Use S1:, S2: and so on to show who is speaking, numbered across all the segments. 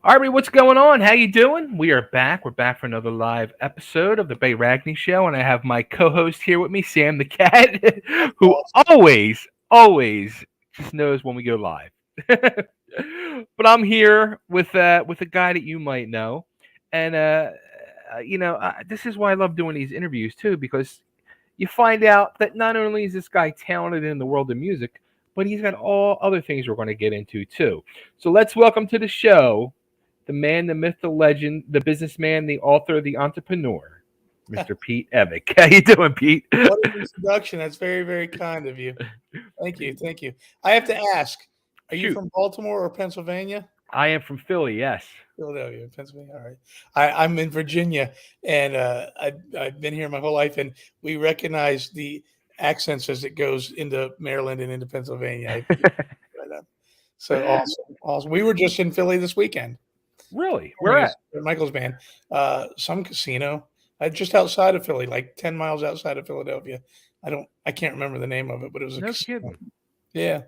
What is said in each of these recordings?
S1: Arby, what's going on? How you doing? We are back. We're back for another live episode of the Bay Ragni Show, and I have my co-host here with me, Sam the Cat,
S2: That's
S1: who
S2: awesome.
S1: always just knows when we go live. But I'm here with a guy that you might know, and this is why I love doing these interviews too, because you find out that not only is this guy talented in the world of music, but he's got all other things we're going to get into too. So let's welcome to the show the man, the myth, the legend, the businessman, the author, the entrepreneur, Mr. Pete Evick. How you doing, Pete?
S2: What an introduction. That's very, very kind of you. Thank you. Thank you. I have to ask, are you
S1: Shoot,
S2: from Baltimore or Pennsylvania?
S1: I am from Philly. Yes.
S2: Philadelphia, Pennsylvania. All right. I'm in Virginia, and I've been here my whole life, and we recognize the accents as it goes into Maryland and into Pennsylvania. Right on. So awesome. Awesome. We were just in Philly this weekend.
S1: Really? Where
S2: Performing
S1: at?
S2: at Michael's band, some casino, just outside of Philly, like 10 miles outside of Philadelphia. I can't remember the name of it, but it was a
S1: No
S2: casino.
S1: kidding.
S2: Yeah.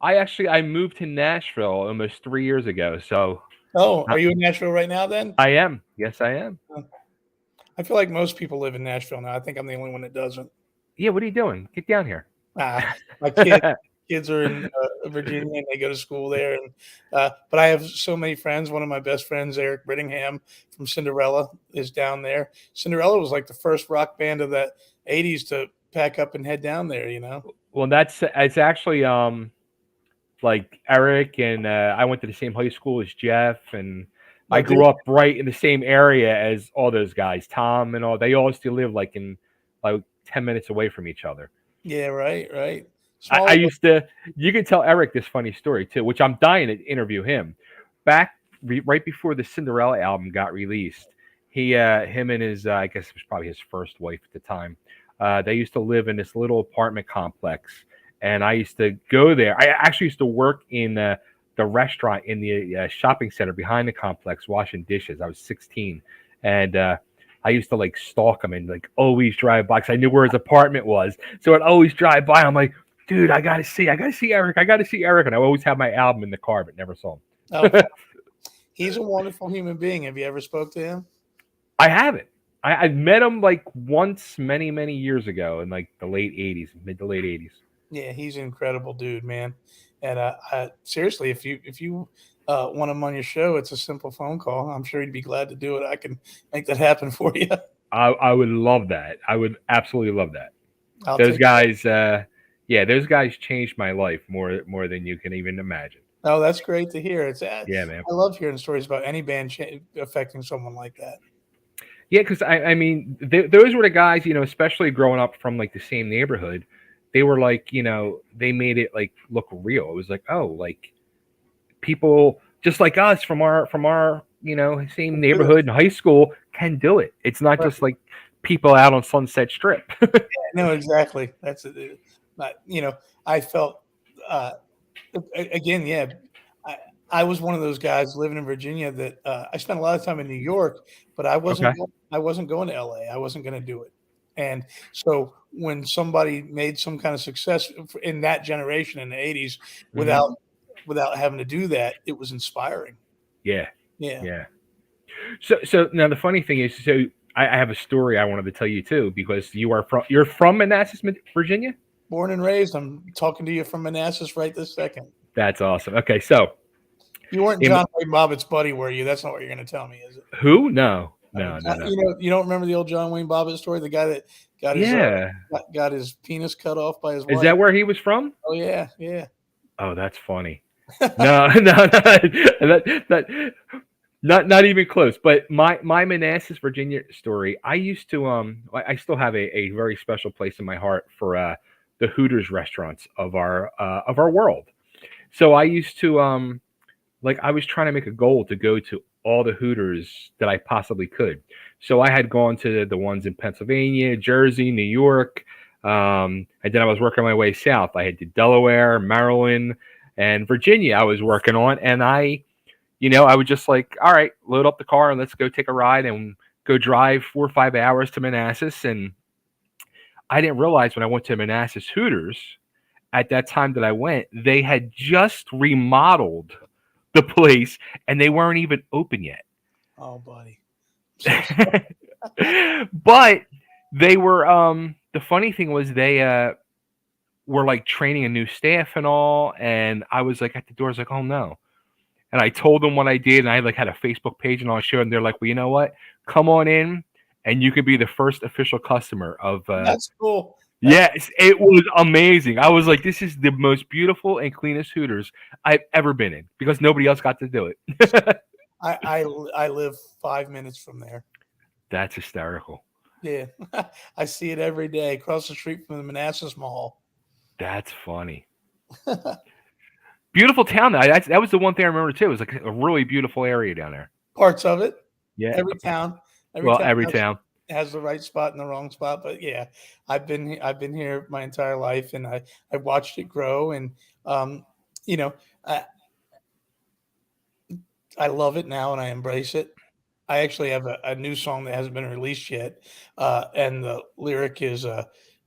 S1: I moved to Nashville almost 3 years ago. So
S2: Oh,
S1: I,
S2: are you in Nashville right now then?
S1: I am. Yes, I am.
S2: Oh, I feel like most people live in Nashville now. I think I'm the only one that doesn't.
S1: Yeah. What are you doing? Get down here.
S2: My kids are in Virginia and they go to school there. And but I have so many friends. One of my best friends, Eric Brittingham from Cinderella, is down there. Cinderella was like the first rock band of the '80s to pack up and head down there. You know.
S1: Well, it's actually like Eric and I went to the same high school as Jeff, and I
S2: Oh,
S1: grew up right in the same area as all those guys, Tom and all. They all still live like 10 minutes away from each other.
S2: yeah, right, right.
S1: I
S2: Small.
S1: used to. You can tell Eric this funny story too, which I'm dying to interview him. Right before the Cinderella album got released, him and his, I guess it was probably his first wife at the time. They used to live in this little apartment complex, and I used to go there. I actually used to work in the restaurant in the shopping center behind the complex, washing dishes. I was 16, and I used to like stalk him and like always drive by because I knew where his apartment was. So I'd always drive by. I'm like, dude, I gotta see Eric. I gotta see Eric. And I always have my album in the car, but never saw
S2: Oh,
S1: him.
S2: he's a wonderful human being. Have you ever spoke to him?
S1: I haven't. I met him like once many years ago in like the late 80s, mid to late 80s.
S2: Yeah, he's an incredible dude, man. And seriously, if you want him on your show, it's a simple phone call. I'm sure he'd be glad to do it. I can make that happen for you.
S1: I would love that. I would absolutely love that.
S2: I'll
S1: Those
S2: take.
S1: guys, yeah, those guys changed my life more than you can even imagine.
S2: Oh, that's great to hear.
S1: Yeah, man.
S2: I love hearing stories about any band affecting someone like that.
S1: Yeah, because I mean, those were the guys, especially growing up from like the same neighborhood. They were like, they made it like look real. It was like, oh, like people just like us from our same neighborhood and high school can do it. It's not
S2: Right.
S1: just like people out on Sunset Strip.
S2: No, exactly. That's it. But, I felt uh, again, yeah. I, I was one of those guys living in Virginia that I spent a lot of time in New York, but
S1: Okay.
S2: I wasn't going to LA. I wasn't going to do it. And so when somebody made some kind of success in that generation in the '80s
S1: Hmm.
S2: without without having to do that, it was inspiring.
S1: Yeah.
S2: Yeah.
S1: Yeah. So now the funny thing is, so I have a story I wanted to tell you too because you're from Manassas, Virginia.
S2: Born and raised, I'm talking to you from Manassas right this second.
S1: That's awesome. Okay, so
S2: You weren't
S1: in,
S2: John Wayne Bobbitt's buddy, were you? That's not what you're going to tell me, is it?
S1: who? No, no, no, no.
S2: You don't remember the old John Wayne Bobbitt story? The guy that got his
S1: Yeah.
S2: got his penis cut off by his
S1: Is
S2: wife.
S1: that where he was from?
S2: Oh yeah, yeah.
S1: Oh, that's funny. No, no, that not even close. But my Manassas, Virginia story. I used to I still have a very special place in my heart for the Hooters restaurants of our world. So I used to like I was trying to make a goal to go to all the Hooters that I possibly could. So I had gone to the ones in Pennsylvania, Jersey, New York, and then I was working my way south. I had to Delaware, Maryland, and Virginia. I was working on, and I would just like, all right, load up the car and let's go take a ride and go drive 4 or 5 hours to Manassas. And I didn't realize when I went to Manassas Hooters at that time that I went, they had just remodeled the place, and they weren't even open yet.
S2: Oh, buddy. I'm so sorry.
S1: But they were. The funny thing was they were like training a new staff and all, and I was like at the door. I was like, oh no. And I told them what I did, and I like had a Facebook page and all. I showed, and they're like, well, you know what? Come on in, and you can be the first official customer of.
S2: That's cool.
S1: Yes, it was amazing. I was like, this is the most beautiful and cleanest Hooters I've ever been in because nobody else got to do it.
S2: I live 5 minutes from there.
S1: That's hysterical.
S2: Yeah, I see it every day across the street from the Manassas Mall.
S1: That's funny. Beautiful town. That was the one thing I remember too. It was like a really beautiful area down there.
S2: Parts of it.
S1: Yeah.
S2: Every town.
S1: Every town
S2: has the right spot and the wrong spot. But yeah, I've been here my entire life, and I watched it grow, and you know, I love it now, and I embrace it. I actually have a new song that hasn't been released yet, and the lyric is,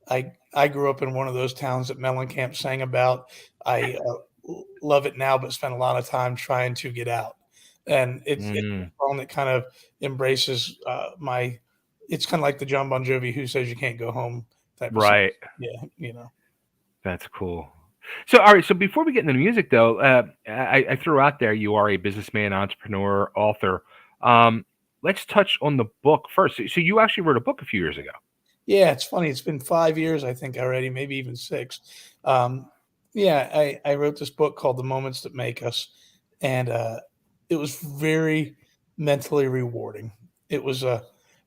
S2: "I grew up in one of those towns that Mellencamp sang about. I love it now, but spent a lot of time trying to get out." And it's a song that kind of embraces my. It's kind of like the John Bon Jovi "Who Says You Can't Go Home" type of
S1: right.
S2: song. Yeah,
S1: That's cool. So, all right. So, before we get into the music, though, I threw out there you are a businessman, entrepreneur, author. Let's touch on the book first. So, you actually wrote a book a few years ago.
S2: Yeah, it's funny. It's been 5 years, I think, already, maybe even 6. Yeah, I wrote this book called The Moments That Make Us, and it was very mentally rewarding. It was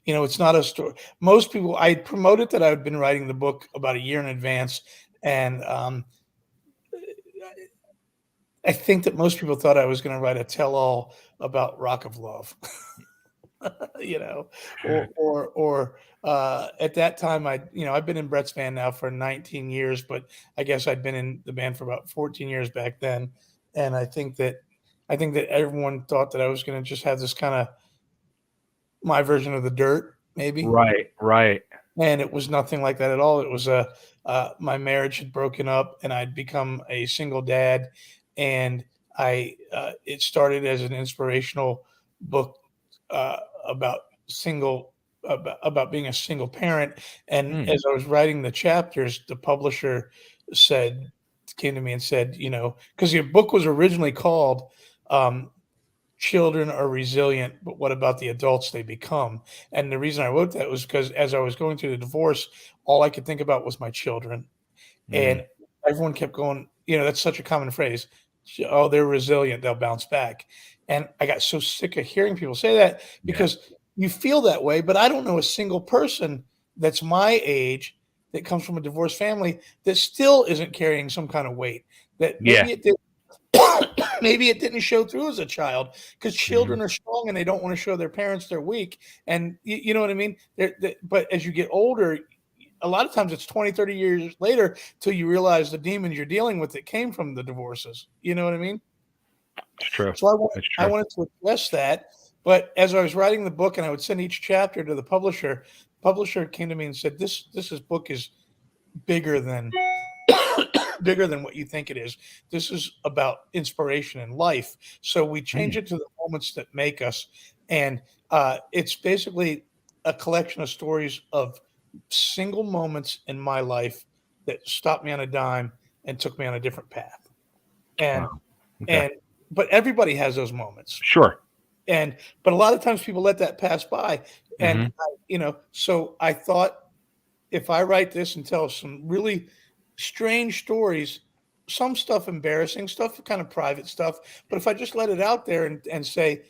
S2: it's not a story. Most people, I promoted that I had been writing the book about a year in advance, and I think that most people thought I was going to write a tell-all about Rock of Love. Or at that time, I've been in Bret's band now for 19 years, but I guess I'd been in the band for about 14 years back then. And I think that everyone thought that I was going to just have this kind of my version of the Dirt, maybe.
S1: Right.
S2: And it was nothing like that at all. It was my marriage had broken up, and I'd become a single dad, and it started as an inspirational book about being a single parent. And as I was writing the chapters, the publisher came to me and said, because your book was originally called Children Are Resilient, but what about the adults they become? And the reason I wrote that was because as I was going through the divorce, all I could think about was my children. And everyone kept going, that's such a common phrase. Oh, they're resilient, they'll bounce back. And I got so sick of hearing people say that because you feel that way, but I don't know a single person that's my age that comes from a divorced family that still isn't carrying some kind of weight. That maybe it didn't show through as a child, because children are strong and they don't want to show their parents they're weak. And you know what I mean? But as you get older, a lot of times it's 20, 30 years later till you realize the demons you're dealing with that came from the divorces. You know what I mean?
S1: It's true.
S2: So I wanted to address that. But as I was writing the book and I would send each chapter to the publisher came to me and said, this book is bigger than what you think it is. This is about inspiration in life. So we change it to the moments that make us. And it's basically a collection of stories of single moments in my life that stopped me on a dime and took me on a different path. And but everybody has those moments.
S1: Sure.
S2: But a lot of times people let that pass by. And so I thought, if I write this and tell some really strange stories, some stuff embarrassing, stuff kind of private stuff, but if I just let it out there and say,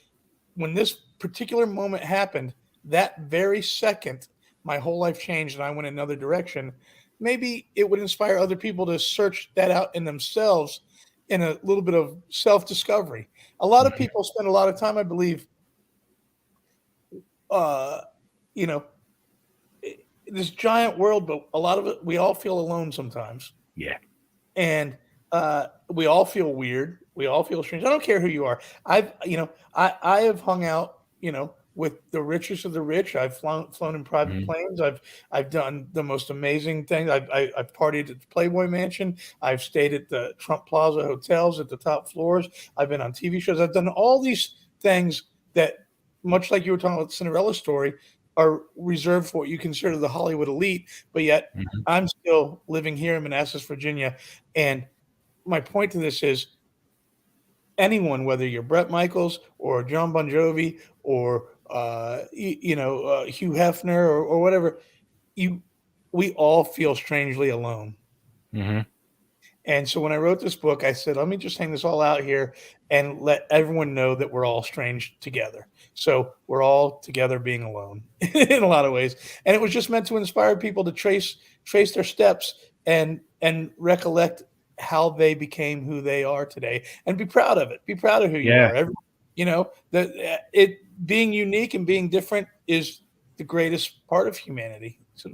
S2: when this particular moment happened, that very second, my whole life changed and I went another direction, maybe it would inspire other people to search that out in themselves in a little bit of self-discovery. A lot of people spend a lot of time, I believe, this giant world, but a lot of it, we all feel alone sometimes.
S1: Yeah.
S2: And we all feel weird. We all feel strange. I don't care who you are. I have hung out, with the richest of the rich. I've flown in private
S1: Mhm.
S2: planes. I've done the most amazing things. I've partied at the Playboy Mansion. I've stayed at the Trump Plaza hotels at the top floors. I've been on TV shows. I've done all these things that, much like you were talking about the Cinderella story, are reserved for what you consider the Hollywood elite. But yet,
S1: Mhm.
S2: I'm still living here in Manassas, Virginia. And my point to this is, anyone, whether you're Bret Michaels or John Bon Jovi or Hugh Hefner or whatever, you we all feel strangely alone.
S1: Mhm.
S2: And so when I wrote this book, I said, let me just hang this all out here and let everyone know that we're all strange together. So we're all together being alone in a lot of ways. And it was just meant to inspire people to trace their steps and recollect how they became who they are today and be proud of it. Be proud of who you
S1: Yeah.
S2: are. That it being unique and being different is the greatest part of humanity. So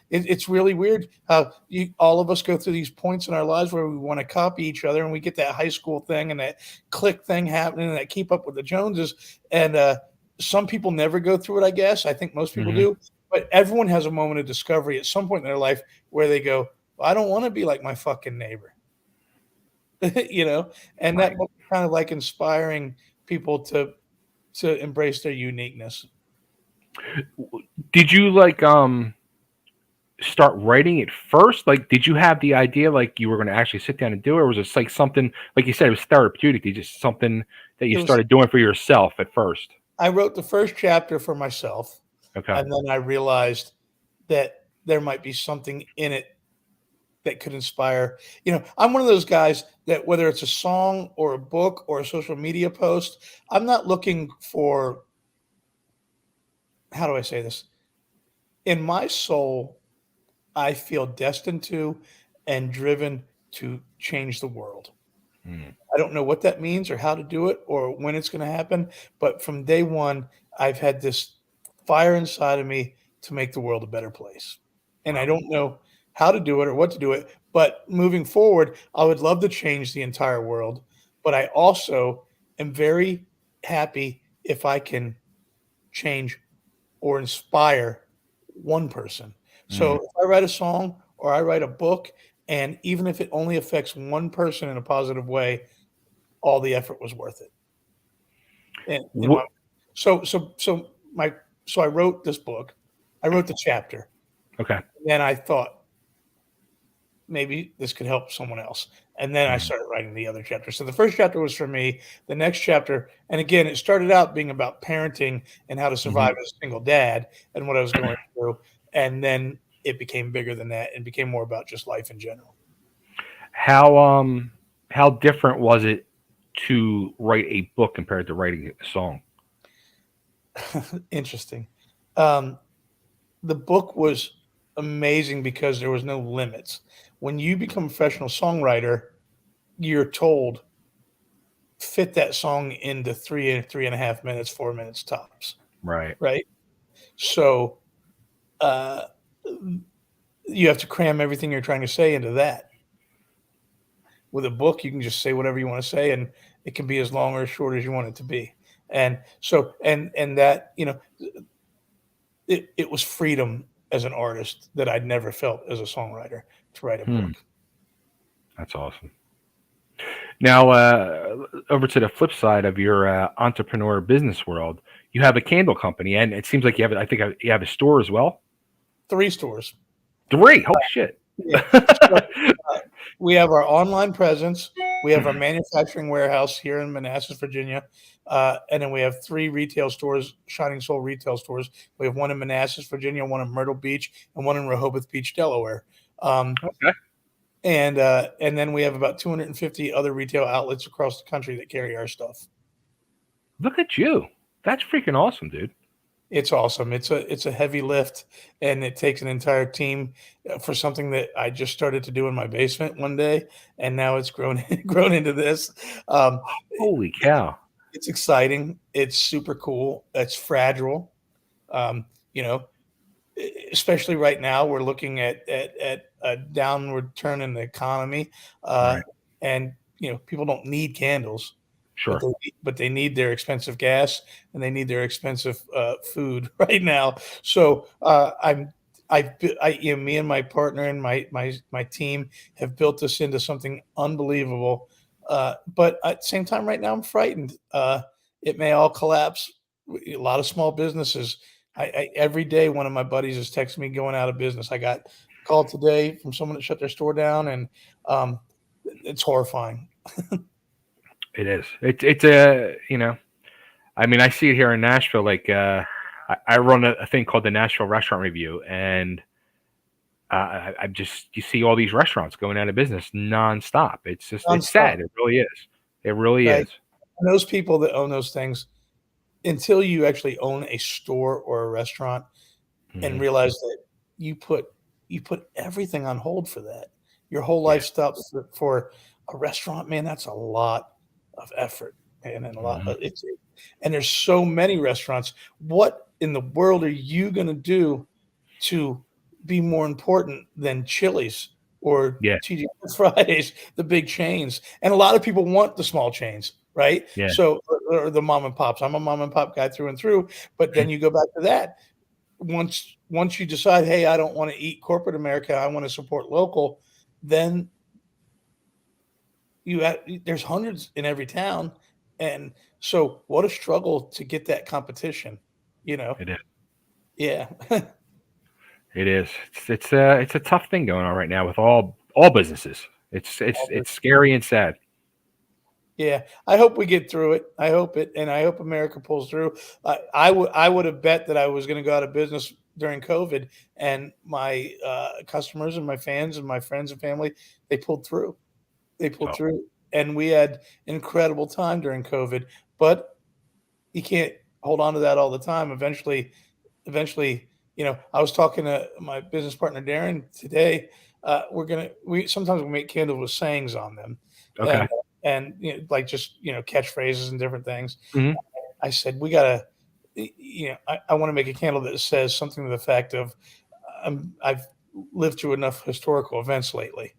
S2: it's really weird how all of us go through these points in our lives where we want to copy each other, and we get that high school thing and that click thing happening and that keep up with the Joneses. And some people never go through it, I guess. I think most people
S1: Mhm.
S2: do. But everyone has a moment of discovery at some point in their life where they go, well, I don't want to be like my fucking neighbor. And that
S1: Right.
S2: book is kind of like inspiring people to embrace their uniqueness.
S1: Did you start writing it first? Like, did you have the idea like you were going to actually sit down and do it, or was it like something like you said it was therapeutic? Did just something that you
S2: It was
S1: started doing for yourself at first?
S2: I wrote the first chapter for myself,
S1: Okay.
S2: and then I realized that there might be something in it that could inspire. I'm one of those guys that, whether it's a song or a book or a social media post, I'm not looking for, how do I say this? In my soul, I feel destined to and driven to change the world.
S1: Mm.
S2: I don't know what that means or how to do it or when it's going to happen, but from day one, I've had this fire inside of me to make the world a better place. And I
S1: Wow.
S2: don't know how to do it or what to do it, but moving forward, I would love to change the entire world. But I also am very happy if I can change or inspire one person. So
S1: Mm.
S2: if I write a song or I write a book, and even if it only affects one person in a positive way, all the effort was worth it. And in my
S1: What?
S2: so so so my so I wrote this book. I wrote the chapter,
S1: Okay.
S2: and then I thought maybe this could help someone else. And then I
S1: Mm.
S2: started writing the other chapter. So the first chapter was for me. The next chapter, and again, it started out being about parenting and how to survive
S1: Mhm.
S2: as a single dad and what I was going through. And then it became bigger than that and became more about just life in general.
S1: How how different was it to write a book compared to writing a song?
S2: Interesting. Um, the book was amazing because there was no limits. When you become a professional songwriter, you're told fit that song into 3.5 minutes, 4 minutes tops,
S1: Right.
S2: right? So uh, you have to cram everything you're trying to say into that. With a book, you can just say whatever you want to say, and it can be as long or as short as you want it to be. And so, and that, it was freedom as an artist that I'd never felt as a songwriter to write a
S1: Hmm.
S2: book.
S1: That's awesome. Now, over to the flip side of your entrepreneur business world, you have a candle company, and it seems like you have. I think you have a store as well.
S2: 3 stores.
S1: Three. Holy shit.
S2: Yeah. So, uh, we have our online presence. We have our manufacturing warehouse here in Manassas, Virginia. And then we have 3 retail stores, Shining Soul retail stores. We have one in Manassas, Virginia, one in Myrtle Beach, and one in Rehoboth Beach, Delaware. Um,
S1: Okay.
S2: and then we have about 250 other retail outlets across the country that carry our stuff.
S1: Look at you. That's freaking awesome, dude.
S2: It's awesome. It's a heavy lift, and it takes an entire team for something that I just started to do in my basement one day, and now it's grown grown into this. Um,
S1: Holy cow.
S2: it's exciting. It's super cool. It's fragile. Um, you know, Especially right now, we're looking at a downward turn in the economy, uh,
S1: Right.
S2: and people don't need candles.
S1: Sure.
S2: but they need their expensive gas and they need their expensive food right now. So me and my partner and my team have built this into something unbelievable. But at the same time, right now I'm frightened. It may all collapse. A lot of small businesses. Every day, one of my buddies is texting me going out of business. I got a call today from someone that shut their store down, and it's horrifying.
S1: It is. It's a I mean, I see it here in Nashville. Like, I run a thing called the Nashville Restaurant Review, and I just you see all these restaurants going out of business nonstop. It's
S2: Nonstop,
S1: sad. It really is. It really
S2: right?
S1: is.
S2: And those people that own those things, until you actually own a store or a restaurant and
S1: Hmm.
S2: realize that you put you put everything on hold for that. Your whole
S1: Yeah.
S2: life stops for a restaurant, man. That's a lot of effort, and a lot.
S1: Hmm.
S2: And there's so many restaurants. What in the world are you going to do to be more important than Chili's or
S1: Yeah.
S2: TGI Fridays, the big chains? And a lot of people want the small chains, right?
S1: Yeah.
S2: So, or the mom and pops. I'm a mom and pop guy through and through. But then you go back to that. Once you decide, hey, I don't want to eat corporate America, I want to support local, then there's hundreds in every town, and so what a struggle to get that competition, you know?
S1: It is.
S2: Yeah.
S1: It is. It's a tough thing going on right now with all businesses. It's scary and sad.
S2: Yeah, I hope we get through it. I hope it, and I hope America pulls through. I would have bet that I was going to go out of business during COVID, and my customers and my fans and my friends and family, they pulled through. They pulled
S1: Oh,
S2: through, and we had incredible time during COVID. But you can't hold on to that all the time. Eventually, I was talking to my business partner Darren today. We sometimes we make candles with sayings on them, and
S1: okay.
S2: like just catchphrases and different things.
S1: Hmm.
S2: I said we gotta, I want to make a candle that says something to the effect of, I've lived through enough historical events lately.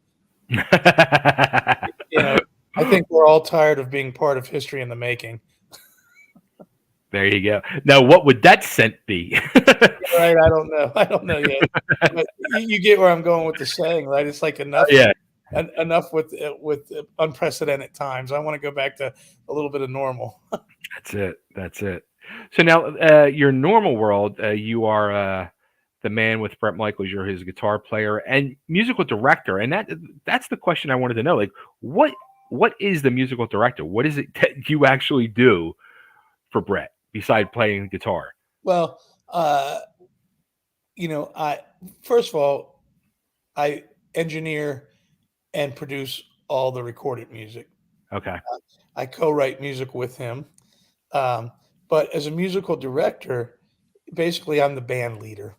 S2: You know, I think we're all tired of being part of history in the making.
S1: There you go. Now, what would that scent be?
S2: Right? I don't know. I don't know yet. But you get where I'm going with the saying, right? It's like
S1: Yeah,
S2: enough with unprecedented times. I want to go back to a little bit of normal.
S1: that's it. That's it. So now, your normal world, you are the man with Bret Michaels. You're his guitar player and musical director, and that's the question I wanted to know. Like, what is the musical director? What is it that you actually do for Bret besides playing guitar?
S2: Well, I first of all, I engineer and produce all the recorded music.
S1: Okay.
S2: I co-write music with him. Um, but as a musical director, basically I'm the band leader.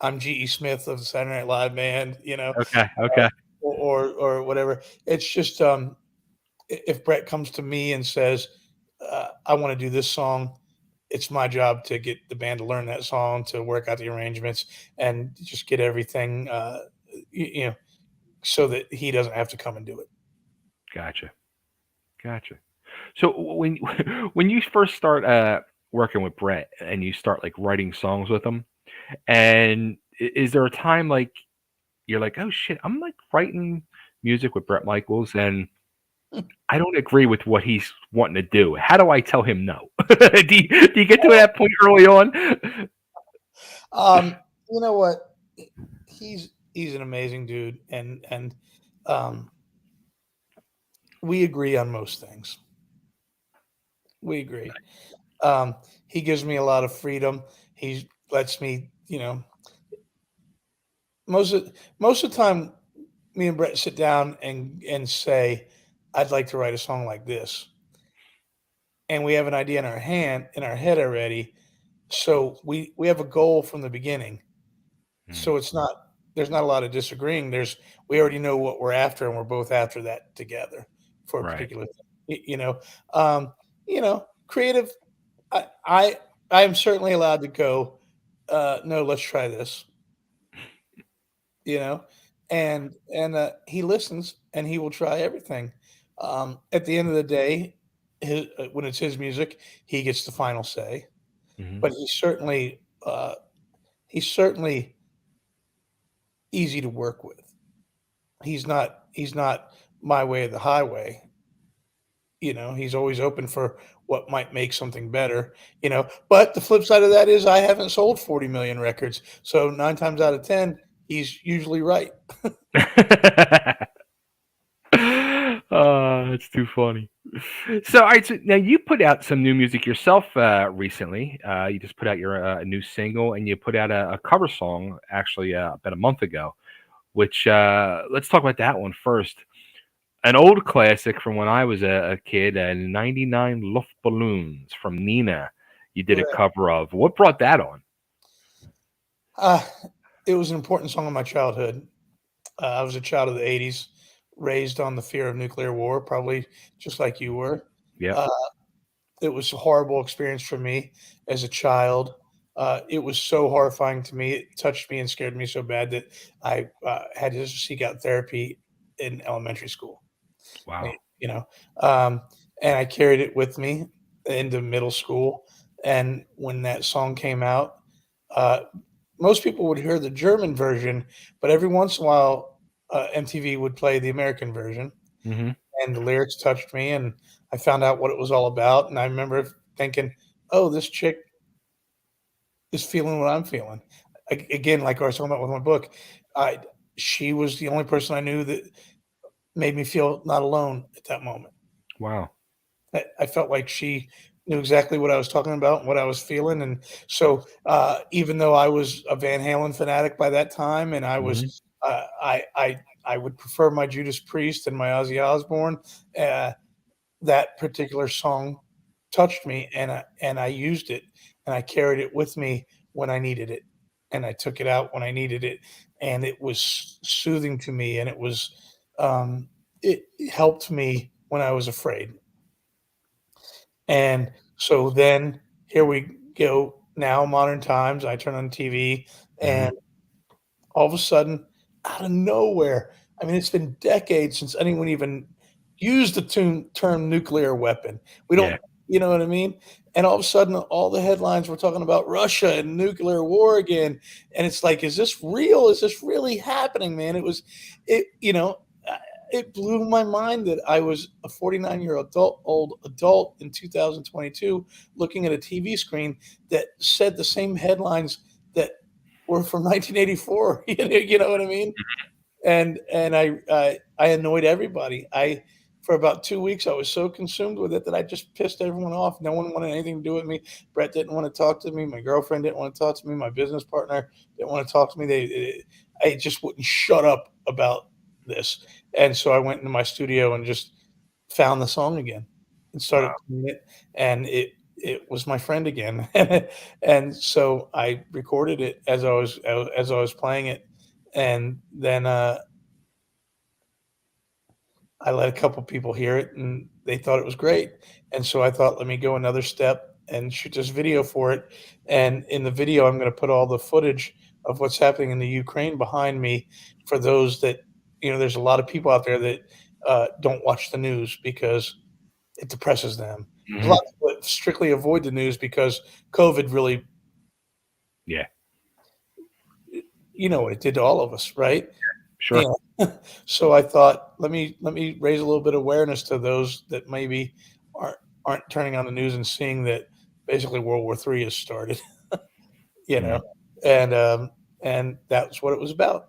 S2: I'm G.E. Smith of the Saturday Night Live band,
S1: Okay. Okay.
S2: or whatever. It's just if Bret comes to me and says, "I want to do this song," it's my job to get the band to learn that song, to work out the arrangements, and just get everything, so that he doesn't have to come and do it.
S1: Gotcha. Gotcha. So when when you first start working with Brett and you start like writing songs with him, and is there a time like you're like, oh shit, I'm like writing music with Brett Michaels and I don't agree with what he's wanting to do. How do I tell him no? Do you get to that point early on?
S2: You know what? He's an amazing dude, and um, we agree on most things. We agree. He gives me a lot of freedom. He lets me, most of the time, me and Brett sit down and say, "I'd like to write a song like this," and we have an idea in our head already. So we have a goal from the beginning.
S1: Hmm.
S2: So there's not a lot of disagreeing. We already know what we're after, and we're both after that together for a
S1: Right.
S2: particular thing. Creative. I am certainly allowed to go. No, let's try this. You know, and he listens, and he will try everything. At the end of the day, when it's his music, he gets the final say.
S1: Hmm.
S2: But he's certainly easy to work with. He's not my way or the highway. He's always open for what might make something better. But the flip side of that is I haven't sold 40 million records. So 9 times out of 10, he's usually right.
S1: It's too funny. So, all right, so now you put out some new music yourself recently. You just put out your new single, and you put out a cover song actually about a month ago. Which let's talk about that one first. An old classic from when I was a kid, 99 Luftballons from Nina. You did a
S2: Correct.
S1: cover of. What brought that on?
S2: Uh, it was an important song in my childhood. I was a child of the 80s, raised on the fear of nuclear war, probably just like you were.
S1: Yep.
S2: Uh, it was a horrible experience for me as a child. It was so horrifying to me. It touched me and scared me so bad that I had to seek out therapy in elementary school. eh,
S1: Wow.
S2: you know, um, and I carried it with me into middle school. And when that song came out, uh, most people would hear the German version, but every once in a while, MTV would play the American version,
S1: Hmm.
S2: and the lyrics touched me, and I found out what it was all about. And I remember thinking, "Oh, this chick is feeling what I'm feeling." Again, like I was talking about with my book, I she was the only person I knew that made me feel not alone at that moment.
S1: Wow.
S2: I felt like she knew exactly what I was talking about and what I was feeling, and so, even though I was a Van Halen fanatic by that time, and I
S1: Hmm.
S2: was, I would prefer my Judas Priest and my Ozzy Osbourne, uh, that particular song touched me, and I used it, and I carried it with me when I needed it, and I took it out when I needed it, and it was soothing to me, and it helped me when I was afraid. And so then here we go now, modern times. I turn on TV,
S1: Hmm.
S2: and all of a sudden, out of nowhere, I mean, it's been decades since anyone even used the term nuclear weapon. We
S1: Yeah.
S2: don't, you know what I mean? And all of a sudden, all the headlines were talking about Russia and nuclear war again. And it's like, is this real? Is this really happening, man? It blew my mind that I was a 49-year-old adult in 2022 looking at a TV screen that said the same headlines that were from 1984. You know what I mean? And I annoyed everybody. I For about 2 weeks I was so consumed with it that I just pissed everyone off. No one wanted anything to do with me. Bret didn't want to talk to me. My girlfriend didn't want to talk to me. My business partner didn't want to talk to me. I just wouldn't shut up about this. And so I went into my studio and just found the song again and started
S1: Wow.
S2: playing it, and it was my friend again. And so I recorded it as I was playing it, and then I let a couple people hear it, and they thought it was great. And so I thought, let me go another step and shoot this video for it. And in the video, I'm going to put all the footage of what's happening in the Ukraine behind me for those that, there's a lot of people out there that don't watch the news because it depresses them. There's a
S1: Hmm.
S2: lot of people that strictly avoid the news because COVID really,
S1: Yeah.
S2: you know what it did to all of us, right?
S1: Sure.
S2: Yeah. So I thought, let me raise a little bit of awareness to those that maybe aren't aren't turning on the news and seeing that basically World War III has started, you
S1: Mm.
S2: know, and that's what it was about.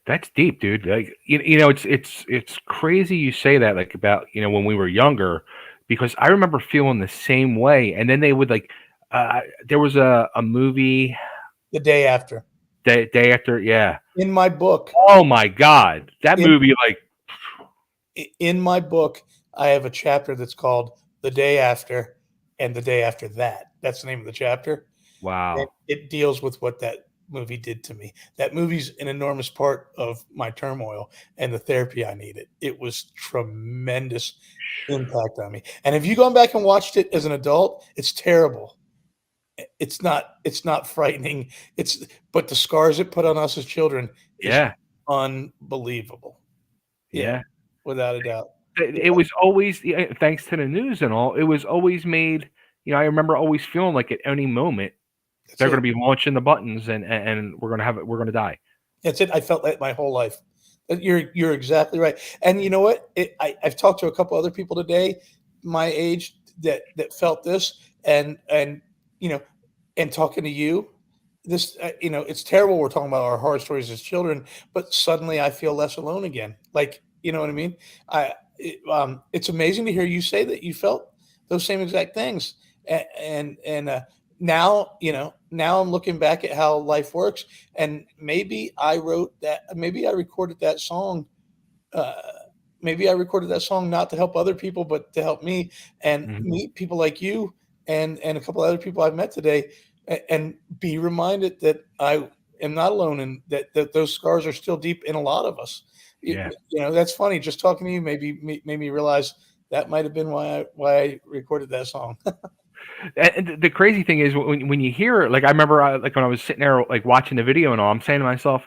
S1: That's deep, dude. Like it's crazy you say that like about when we were younger, because I remember feeling the same way. And then they would like, there was a movie
S2: The day after,
S1: day after, yeah.
S2: in my book,
S1: Oh my god, that
S2: in
S1: movie like
S2: in my book, I have a chapter that's called "The Day After" and "The Day After That." That's the name of the chapter. And
S1: wow.
S2: it deals with what that movie did to me. That movie's an enormous part of my turmoil and the therapy I needed. It was tremendous impact on me. And if you gone back and watched it as an adult, it's terrible. It's not frightening. But the scars it put on us as children is
S1: Yeah,
S2: unbelievable. Yeah,
S1: yeah.
S2: without a doubt.
S1: it was always, thanks to the news and all, it was always made. I remember always feeling like at any moment
S2: That's
S1: they're going
S2: it.
S1: to be launching the buttons, and we're going to have it. We're going to die.
S2: That's it. I felt that my whole life. You're exactly right. And you know what? I've talked to a couple other people today, my age, that felt this, and you know, and talking to you, this it's terrible. We're talking about our horror stories as children, but suddenly I feel less alone again. Like, you know what I mean? It's amazing to hear you say that you felt those same exact things, and now now I'm looking back at how life works, and maybe I wrote that, maybe I recorded that song, uh, maybe I recorded that song not to help other people, but to help me and
S1: Mhm.
S2: meet people like you and a couple other people I've met today, and be reminded that I am not alone, and that those scars are still deep in a lot of us.
S1: Yeah.
S2: That's funny. Just talking to you made me realize that might have been why I recorded that song.
S1: And the crazy thing is when you hear it, like I remember, like when I was sitting there like watching the video and all, I'm saying to myself,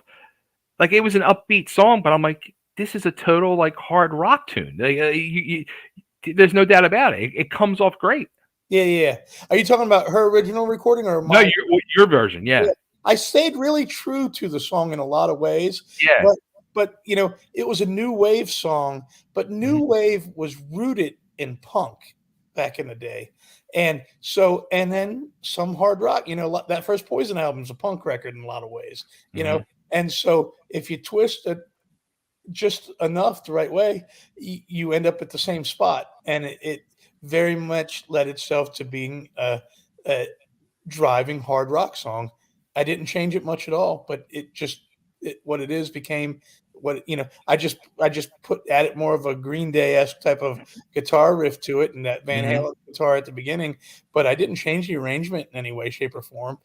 S1: like it was an upbeat song, but I'm like, this is a total like hard rock tune. Like, there's no doubt about it. It comes off great.
S2: Yeah, yeah. Are you talking about her original recording or
S1: No,
S2: my?
S1: your version, yeah,
S2: Yeah. I stayed really true to the song in a lot of ways,
S1: yeah.
S2: but it was a new wave song, but
S1: Mhm,
S2: new wave was rooted in punk back in the day. And then some hard rock, that first Poison album is a punk record in a lot of ways, you know.
S1: mhm,
S2: And so if you twist it just enough the right way, you end up at the same spot. And it very much led itself to being a driving hard rock song. I didn't change it much at all, but what it is became what I just put added more of a Green Day esque type of guitar riff to it and that Van
S1: mhm,
S2: Halen guitar at the beginning, but I didn't change the arrangement in any way, shape, or form.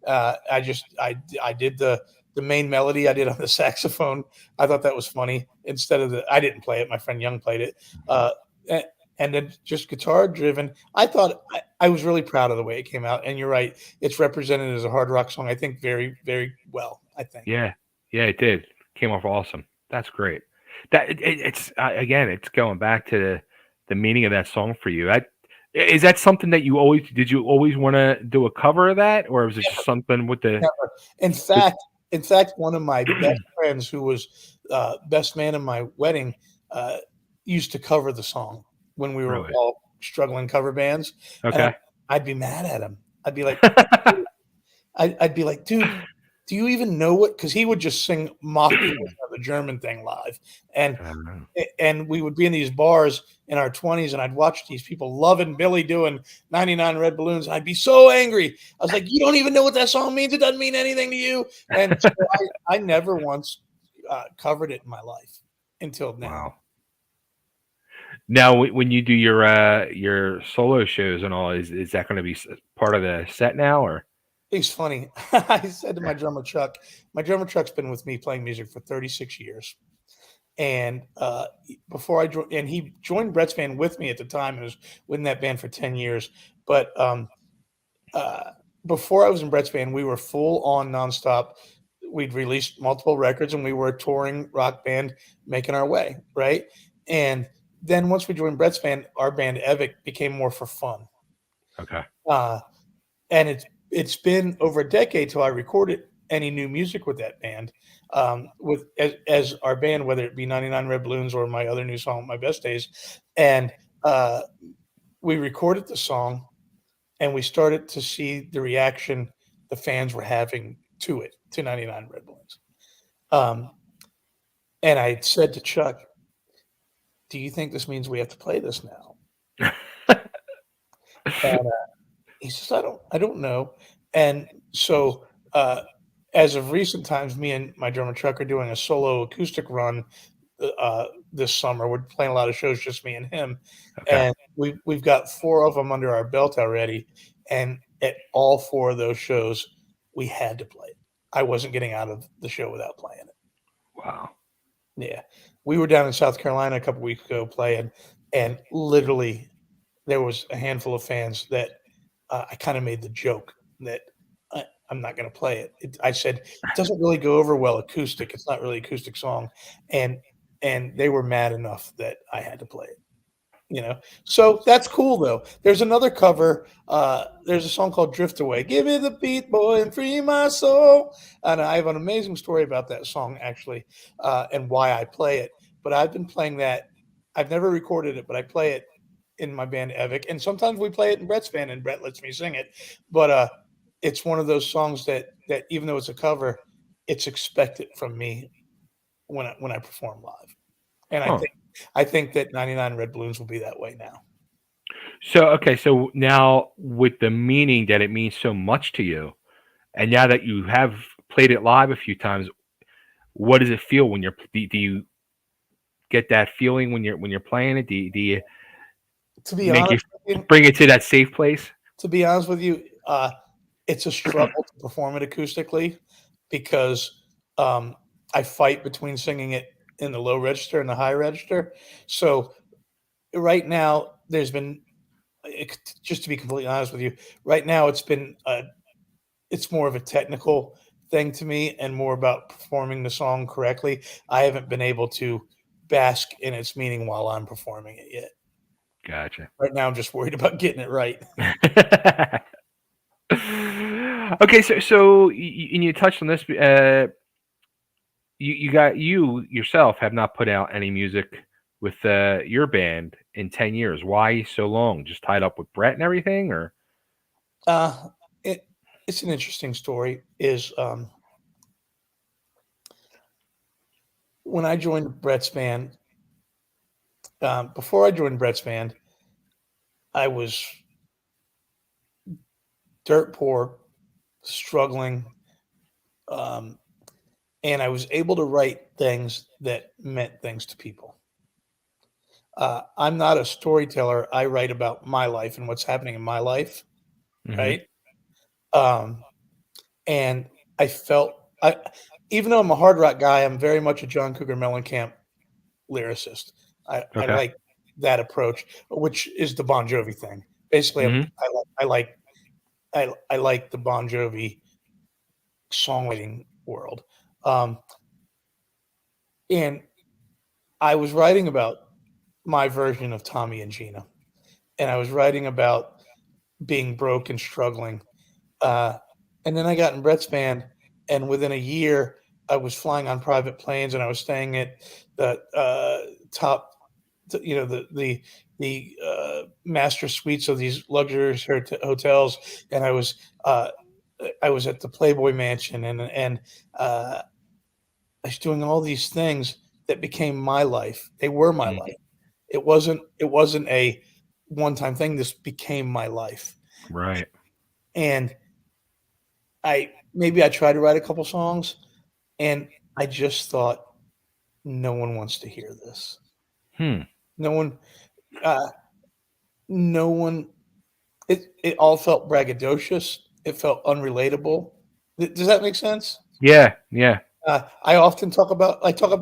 S2: I did the main melody I did on the saxophone. I thought that was funny. Instead of I didn't play it. My friend Young played it. Uh, and then just guitar driven. I thought I was really proud of the way it came out. And you're right, it's represented as a hard rock song. I think very, very well. I think.
S1: yeah, yeah. It did. Came off awesome. That's great. It's again, it's going back to the meaning of that song for you. Is that something that you always want to do a cover of that, or was it just something with the?
S2: Never. In
S1: the
S2: fact, one of my best friends, who was best man in my wedding, uh, used to cover the song when we were
S1: Really?
S2: all struggling cover bands, and
S1: Okay.
S2: I'd be mad at him. I'd be like, I'd be like, dude, do you even know what? Because he would just sing mock version of the German thing live, and
S1: I don't know.
S2: we would be in these bars in our 20s, and I'd watch these people loving Billy doing 99 Red Balloons, and I'd be so angry. I was like, you don't even know what that song means. It doesn't mean anything to you. And so I never once covered it in my life until now.
S1: Wow. Now, when you do your solo shows and all, is that going to be part of the set now, or?
S2: It's funny. I said to my drummer Chuck's been with me playing music for 36 years. And before I joined, and he joined Brett's band with me at the time, and was in that band for 10 years. But uh, before I was in Brett's band, we were full on nonstop. We'd released multiple records, and we were a touring rock band making our way, right? And then once we joined Brett's band, our band Evick became more for fun.
S1: Okay.
S2: Uh, and it's been over a decade till I recorded any new music with that band, with as our band, whether it be 99 Red Balloons or my other new song, My Best Days. And uh, we recorded the song, and we started to see the reaction the fans were having to it, to 99 Red Balloons. Um, and I said to Chuck, do you think this means we have to play this now? And he says, I don't know. And so, as of recent times, me and my drummer Chuck are doing a solo acoustic run this summer. We're playing a lot of shows, just me and him,
S1: Okay.
S2: and we've got 4 of them under our belt already. And at all 4 of those shows, we had to play it. I wasn't getting out of the show without playing it.
S1: Wow.
S2: Yeah, we were down in South Carolina a couple weeks ago playing, and literally there was a handful of fans that I kind of made the joke that I'm not going to play it. I said it doesn't really go over well acoustic. It's not really acoustic song, and and they were mad enough that I had to play it. So that's cool though. There's another cover. There's a song called Drift Away. Give me the beat, boy, and free my soul. And I have an amazing story about that song, actually, and why I play it. But I've been playing that. I've never recorded it, but I play it in my band Evick. And sometimes we play it in Bret's band, and Bret lets me sing it. But it's one of those songs that even though it's a cover, it's expected from me when I perform live. And I think that 99 Red Balloons will be that way now.
S1: So okay, so now with the meaning that it means so much to you, and now that you have played it live a few times, what does it feel when do you get that feeling when you're playing it? Do you
S2: To be
S1: make you
S2: honest with you,
S1: bring it to that safe place?
S2: it's a struggle to perform it acoustically because I fight between singing it in the low register and the high register. So right now, just to be completely honest with you, right now it's more of a technical thing to me and more about performing the song correctly. I haven't been able to bask in its meaning while I'm performing it yet.
S1: Gotcha.
S2: Right now, I'm just worried about getting it right.
S1: Okay, so and you touched on this. You yourself have not put out any music with your band in 10 years. Why so long? Just tied up with Bret and everything, or?
S2: Uh, it's an interesting story. When I joined Bret's band, before I joined Bret's band, I was dirt poor, struggling, um, and I was able to write things that meant things to people. I'm not a storyteller. I write about my life and what's happening in my life,
S1: Hmm.
S2: right? Um, and I felt even though I'm a hard rock guy, I'm very much a John Cougar Mellencamp lyricist. I
S1: Okay.
S2: like that approach, which is the Bon Jovi thing. Basically,
S1: Hmm.
S2: I like the Bon Jovi songwriting world. Um, and I was writing about my version of Tommy and Gina, and I was writing about being broke and struggling. Uh, and then I got in Brett's band, and within a year, I was flying on private planes, and I was staying at the top, the master suites of these luxurious hotels, and uh, I was at the Playboy Mansion, and uh, I was doing all these things that became my life. They were my life. It wasn't a one-time thing. This became my life.
S1: Right.
S2: And I tried to write a couple songs, and I just thought, no one wants to hear this.
S1: Hmm.
S2: No one, uh, no one. It all felt braggadocious. It felt unrelatable. Does that make sense?
S1: Yeah. Yeah.
S2: I often talk about.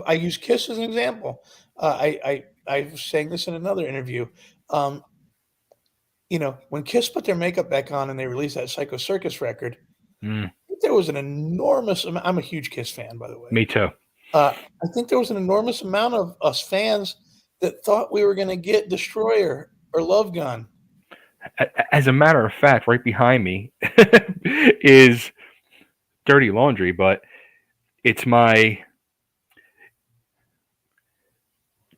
S2: I use Kiss as an example. I was saying this in another interview. Um, when Kiss put their makeup back on and they released that Psycho Circus record,
S1: Mm,
S2: there was an enormous amount. I'm a huge Kiss fan, by the way.
S1: me too.
S2: I think there was an enormous amount of us fans that thought we were going to get Destroyer or Love Gun.
S1: As a matter of fact, right behind me is Dirty Laundry, but it's my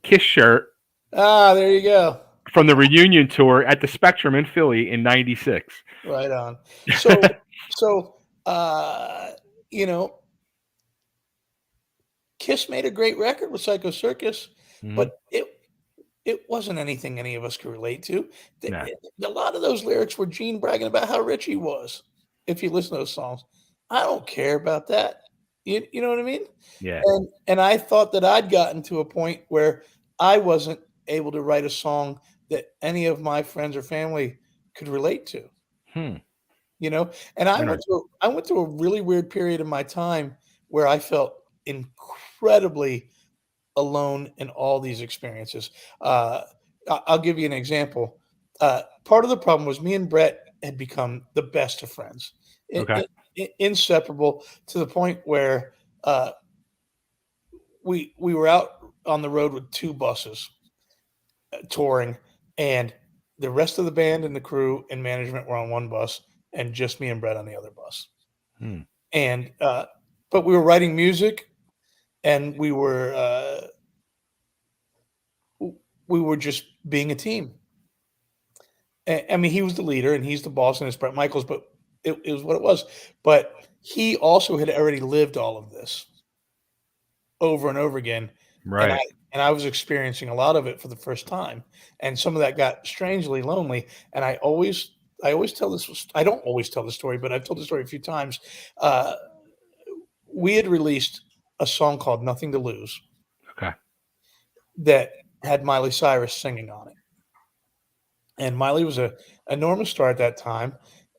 S1: Kiss shirt
S2: Ah, there you go.
S1: from the reunion tour at the Spectrum in Philly in '96.
S2: Right on. So, uh, you know, Kiss made a great record with Psycho Circus,
S1: Hmm.
S2: but it wasn't anything any of us could relate to.
S1: Nah.
S2: A lot of those lyrics were Gene bragging about how rich he was. If you listen to those songs, I don't care about that. You know what I mean?
S1: Yeah.
S2: And I thought that I'd gotten to a point where I wasn't able to write a song that any of my friends or family could relate to.
S1: Hmm.
S2: And I
S1: Right on.
S2: went through a really weird period in my time where I felt incredibly alone in all these experiences. I'll give you an example. Part of the problem was me and Bret had become the best of friends,
S1: Okay.
S2: inseparable to the point where uh, we were out on the road with 2 buses touring, and the rest of the band and the crew and management were on one bus, and just me and Bret on the other bus.
S1: Hmm.
S2: And but we were writing music, and we were just being a team. I mean, he was the leader, and he's the boss, and it's Bret Michaels, but it was what it was. But he also had already lived all of this over and over again, and
S1: Right.
S2: I was experiencing a lot of it for the first time, and some of that got strangely lonely. And I always tell this. I don't always tell the story, but I've told the story a few times. Uh, we had released a song called "Nothing to Lose"
S1: Okay.
S2: that had Miley Cyrus singing on it, and Miley was a enormous star at that time.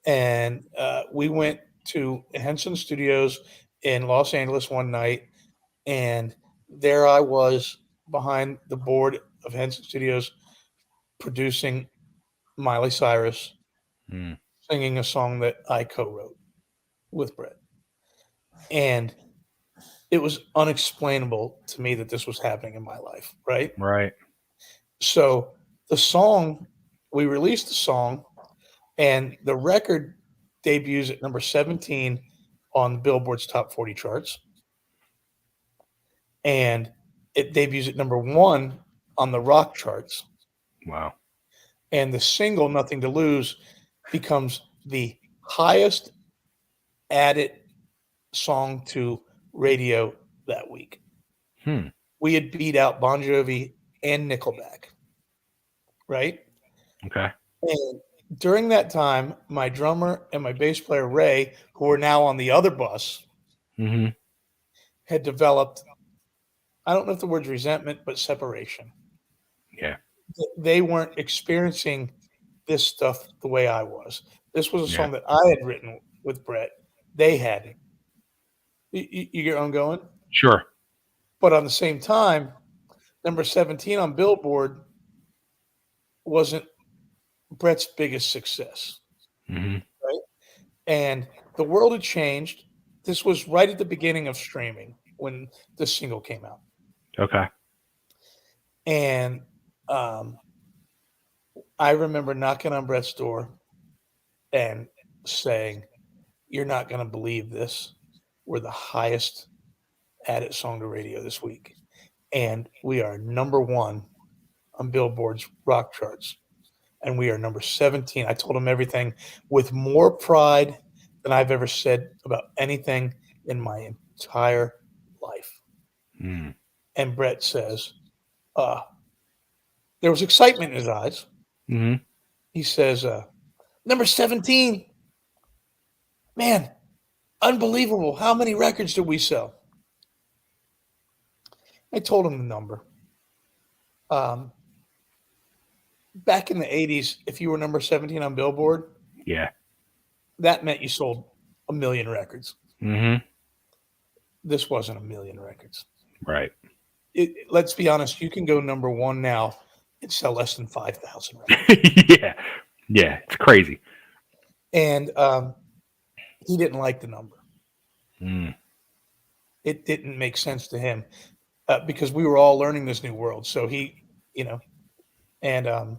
S2: And we went to Henson Studios in Los Angeles one night, and there I was behind the board of Henson Studios producing Miley Cyrus
S1: Hmm.
S2: singing a song that I co-wrote with Bret. And it was unexplainable to me that this was happening in my life, right?
S1: Right.
S2: So we released the song, and the record debuts at number 17 on Billboard's Top 40 charts. And it debuts at number 1 on the rock charts.
S1: Wow.
S2: And the single "Nothing to Lose" becomes the highest added song to radio that week.
S1: Hmm.
S2: We had beat out Bon Jovi and Nickelback, right?
S1: Okay.
S2: And during that time, my drummer and my bass player, Ray, who are now on the other bus,
S1: Mm-hmm.
S2: had developed, I don't know if the word's resentment, but separation.
S1: Yeah.
S2: They weren't experiencing this stuff the way I was. This was a
S1: Yeah.
S2: song that I had written with Bret. They hadn't. You get where I'm going?
S1: Sure.
S2: But on the same time, number 17 on Billboard wasn't Bret's biggest success,
S1: Mm-hmm.
S2: right? And the world had changed. This was right at the beginning of streaming when this single came out.
S1: Okay.
S2: And I remember knocking on Bret's door and saying, "You're not going to believe this. We're the highest added song to radio this week. And we are number 1 on Billboard's rock charts. And we are number 17." I told him everything with more pride than I've ever said about anything in my entire life.
S1: Mm.
S2: And Bret says, there was excitement in his eyes.
S1: Mm-hmm.
S2: He says, "Number 17, man, unbelievable. How many records did we sell?" I told him the number. Back in the 80s, if you were number 17 on Billboard,
S1: Yeah.
S2: that meant you sold 1 million records.
S1: Mm-hmm.
S2: This wasn't 1 million records.
S1: Right.
S2: Let's be honest, you can go number 1 now and sell less than 5,000 records.
S1: Yeah. Yeah. It's crazy.
S2: And he didn't like the number.
S1: Mm.
S2: It didn't make sense to him because we were all learning this new world. So he, and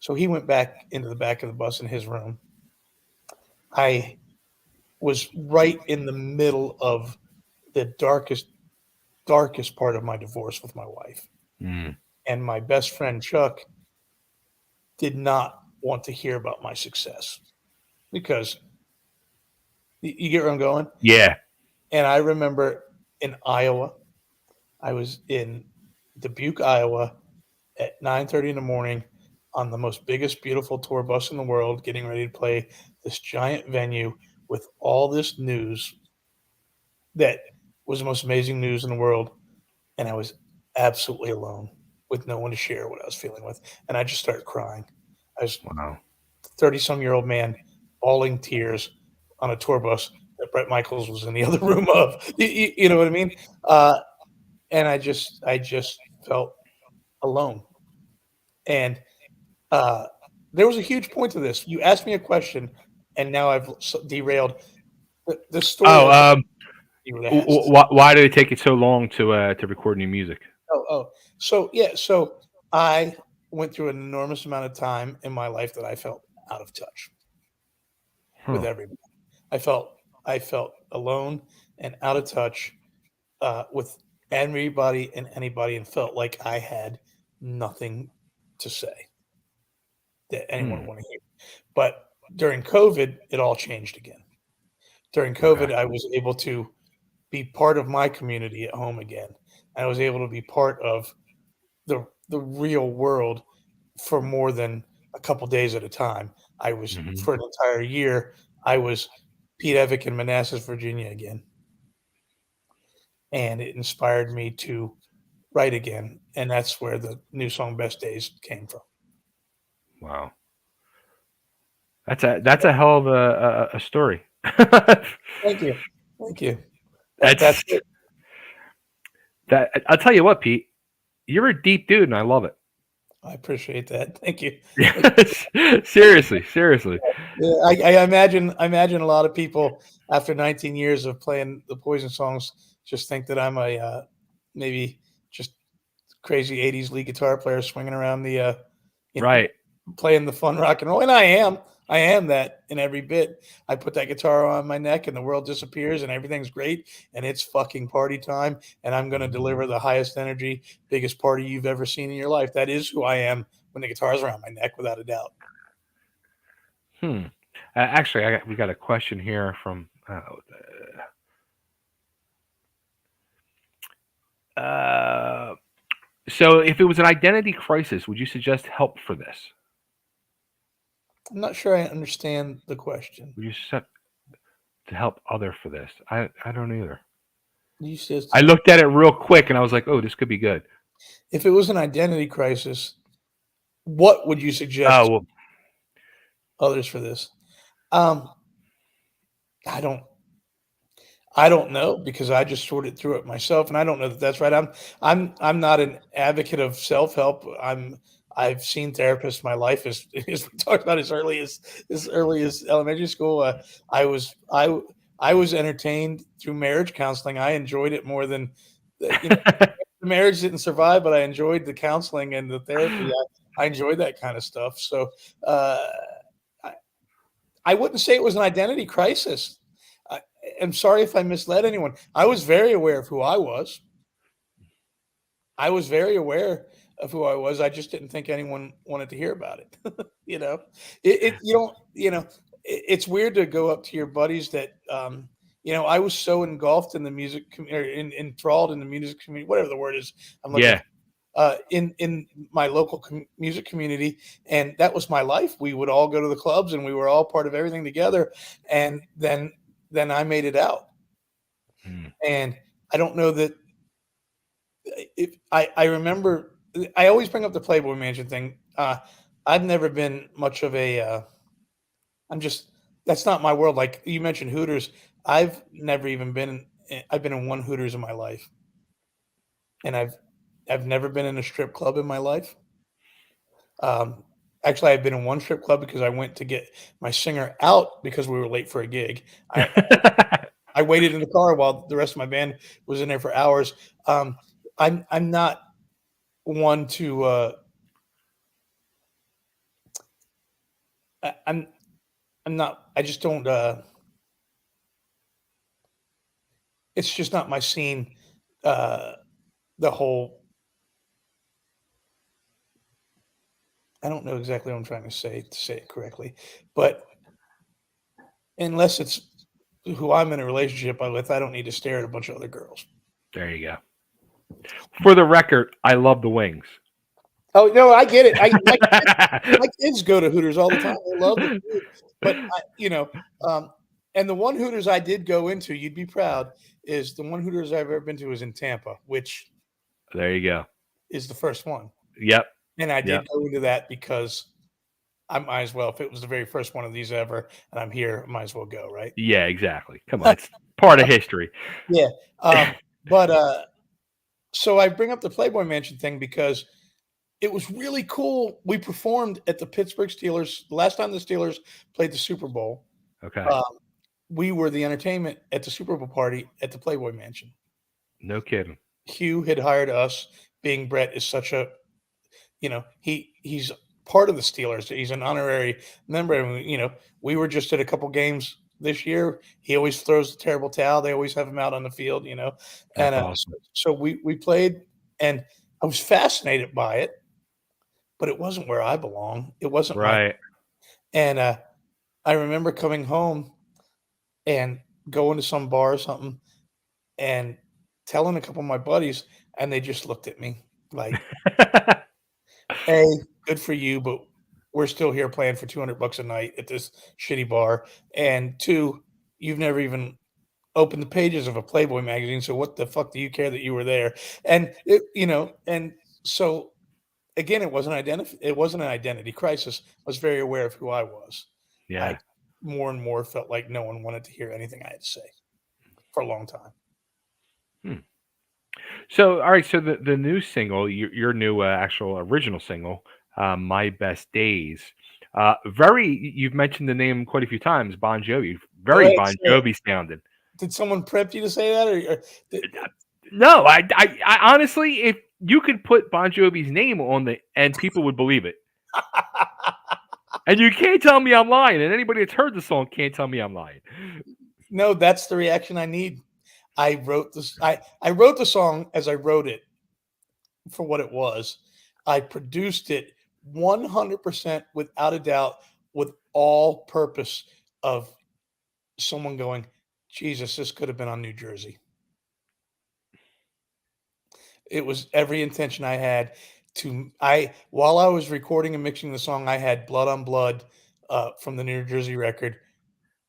S2: so he went back into the back of the bus in his room. I was right in the middle of the darkest part of my divorce with my wife.
S1: Mm.
S2: And my best friend, Chuck, did not want to hear about my success because you get where I'm going?
S1: Yeah.
S2: And I remember in Iowa, I was in Dubuque, Iowa at 9:30 in the morning on the most biggest, beautiful tour bus in the world, getting ready to play this giant venue with all this news that was the most amazing news in the world. And I was absolutely alone with no one to share what I was feeling with. And I just started crying. I was
S1: Wow.
S2: 30-some-year-old man bawling tears on a tour bus that Bret Michaels was in the other room of. You know what I mean? And I just felt alone. And there was a huge point to this. You asked me a question, and now I've derailed the story. you would ask.
S1: Why did it take it so long to record new music?
S2: So yeah, so I went through an enormous amount of time in my life that I felt out of touch with
S1: Huh.
S2: everybody. I felt alone and out of touch with everybody and anybody, and felt like I had nothing to say that anyone
S1: Hmm.
S2: would want to hear. But during COVID, it all changed again. During
S1: Okay.
S2: COVID, I was able to be part of my community at home again. I was able to be part of the real world for more than a couple days at a time. I was
S1: Hmm.
S2: for an entire year. I was Pete Evick in Manassas, Virginia again, and it inspired me to write again. And that's where the new song "Best Days" came from.
S1: Wow. That's a hell of a story.
S2: Thank you, thank you. That's
S1: That's
S2: it.
S1: that. I'll tell you what, Pete. You're a deep dude, and I love it.
S2: I appreciate that. Thank you.
S1: Seriously, seriously.
S2: Yeah, I imagine a lot of people after 19 years of playing the Poison songs just think that I'm a maybe just crazy 80s lead guitar player swinging around the you know
S1: Right.
S2: playing the fun rock and roll, and I am that in every bit. I put that guitar on my neck and the world disappears and everything's great and it's fucking party time, and I'm going to deliver the highest energy, biggest party you've ever seen in your life. That is who I am when the guitar's around my neck, without a doubt.
S1: Hmm. Actually, we got a question here from. Uh, so, if it was an identity crisis, would you suggest help for this?
S2: I'm not sure I understand the question.
S1: Would you set to help other for this? I don't either.
S2: You said
S1: I looked at it real quick and I was like, oh, this could be good.
S2: if it was an identity crisis, what would you
S1: Oh
S2: suggest
S1: well,
S2: others for this? Um, I don't I don't know, because I just sorted through it myself, and I don't know that that's right. I'm not an advocate of self-help. I've seen therapists my life, as we talked about, as early as elementary school. I was I I was entertained through marriage counseling. I enjoyed it more than the marriage didn't survive, but I enjoyed the counseling and the therapy. I enjoyed that kind of stuff. So uh, I, I wouldn't say it was an identity crisis. I am sorry if I misled anyone. I was very aware of who I was. I was very aware of who I was. I just didn't think anyone wanted to hear about it. you know, it you don't, it's weird to go up to your buddies that, I was so engulfed in the music, or enthralled in the music community, whatever the word is I'm looking
S1: yeah.
S2: for, in my local music community, and that was my life. We would all go to the clubs, and we were all part of everything together. And then I made it out,
S1: Hmm.
S2: and I don't know that if I remember. I always bring up the Playboy Mansion thing. I've never been much of a. I'm just That's not my world. Like you mentioned Hooters, I've never even been. I've been in one Hooters in my life, and I've never been in a strip club in my life. Um, Actually, I've been in one strip club because I went to get my singer out because we were late for a gig. I waited in the car while the rest of my band was in there for hours. I'm not one to. I, I'm not. I just don't. It's just not my scene. Uh, the whole. I don't know exactly what I'm trying to say it correctly, but unless it's who I'm in a relationship with, I don't need to stare at a bunch of other girls.
S1: There you go. For the record, I love the wings.
S2: Oh no, I get it. My kids go to Hooters all the time. They love the food, but and the one Hooters I did go into, you'd be proud, is the one Hooters I've ever been to is in Tampa, which
S1: There you go.
S2: is the first one.
S1: Yep.
S2: And I
S1: Yep.
S2: did go into that because I might as well. If it was the very first one of these ever, and I'm here, I might as well go, right?
S1: Yeah, exactly. Come on, it's part of history.
S2: Yeah. But so I bring up the Playboy Mansion thing because it was really cool. We performed at the Pittsburgh Steelers the last time the Steelers played the Super Bowl.
S1: Okay.
S2: Um, we were the entertainment at the Super Bowl party at the Playboy Mansion.
S1: No kidding.
S2: Hugh had hired us, being Bret is such a, he's part of the Steelers. He's an honorary member. And, we were just at a couple games this year. He always throws the terrible towel. They always have him out on the field, and
S1: That's awesome.
S2: so we played, and I was fascinated by it, but it wasn't where I belong. It wasn't
S1: Right.
S2: and I remember coming home and going to some bar or something and telling a couple of my buddies, and they just looked at me like, A, good for you, but we're still here playing for $200 a night at this shitty bar. And two, you've never even opened the pages of a Playboy magazine. So what the fuck do you care that you were there? And and so again, it wasn't an identity crisis. I was very aware of who I was.
S1: Yeah.
S2: I more and more felt like no one wanted to hear anything I had to say for a long time.
S1: So, all right. So the new single, your new actual original single, "My Best Days." You've mentioned the name quite a few times. Bon Jovi, very Bon Jovi sounding.
S2: Did someone prep you to say that, or
S1: No, I honestly, if you could put Bon Jovi's name on and people would believe it. And you can't tell me I'm lying, and anybody that's heard the song can't tell me I'm lying.
S2: No, that's the reaction I need. I wrote this. I wrote the song as I wrote it for what it was. I produced it 100% without a doubt, with all purpose of someone going, Jesus, this could have been on New Jersey. It was every intention I had while I was recording and mixing the song, I had Blood on Blood from the New Jersey record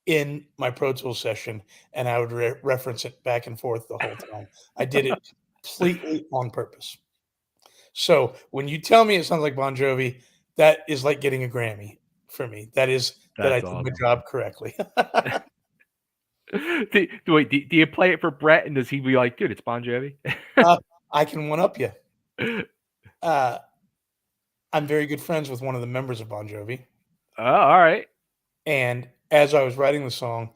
S2: in my Pro Tools session, and I would reference it back and forth the whole time. I did it completely on purpose. So when you tell me it sounds like Bon Jovi, that is like getting a Grammy for me. That I did my job correctly.
S1: Do you play it for Bret, and does he be like, dude, it's Bon Jovi?
S2: I can one up you. I'm very good friends with one of the members of Bon Jovi.
S1: Oh, all right.
S2: And as I was writing the song,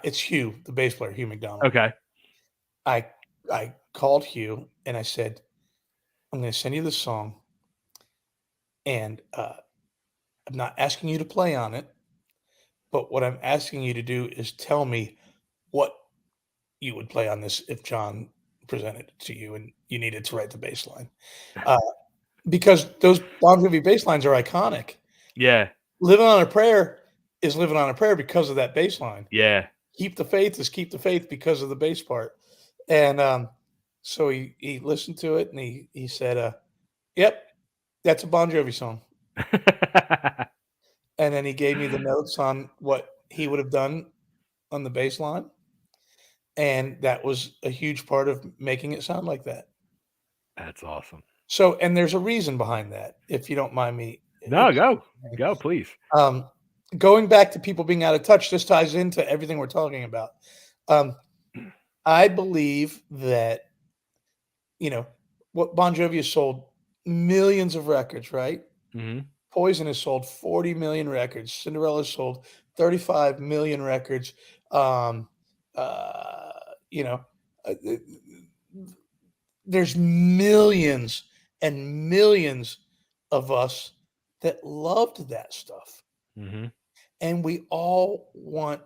S2: it's Hugh, the bass player, Hugh McDonald.
S1: Okay.
S2: I called Hugh and I said, I'm going to send you this song, and I'm not asking you to play on it, but what I'm asking you to do is tell me what you would play on this if John presented it to you and you needed to write the bass line. Because those Bon Jovi bass lines are iconic.
S1: Yeah.
S2: Living on a Prayer is Living on a Prayer because of that bass line.
S1: Yeah.
S2: Keep the Faith is Keep the Faith because of the bass part. And so he listened to it and he said, yep, that's a Bon Jovi song. And then he gave me the notes on what he would have done on the bass line. And that was a huge part of making it sound like that.
S1: That's awesome.
S2: So, and there's a reason behind that, if you don't mind me.
S1: No, go, please.
S2: Going back to people being out of touch, this ties into everything we're talking about. I believe that, what Bon Jovi has sold millions of records, right?
S1: Mm-hmm.
S2: Poison has sold 40 million records. Cinderella has sold 35 million records. There's millions and millions of us that loved that stuff.
S1: Mm-hmm.
S2: And we all want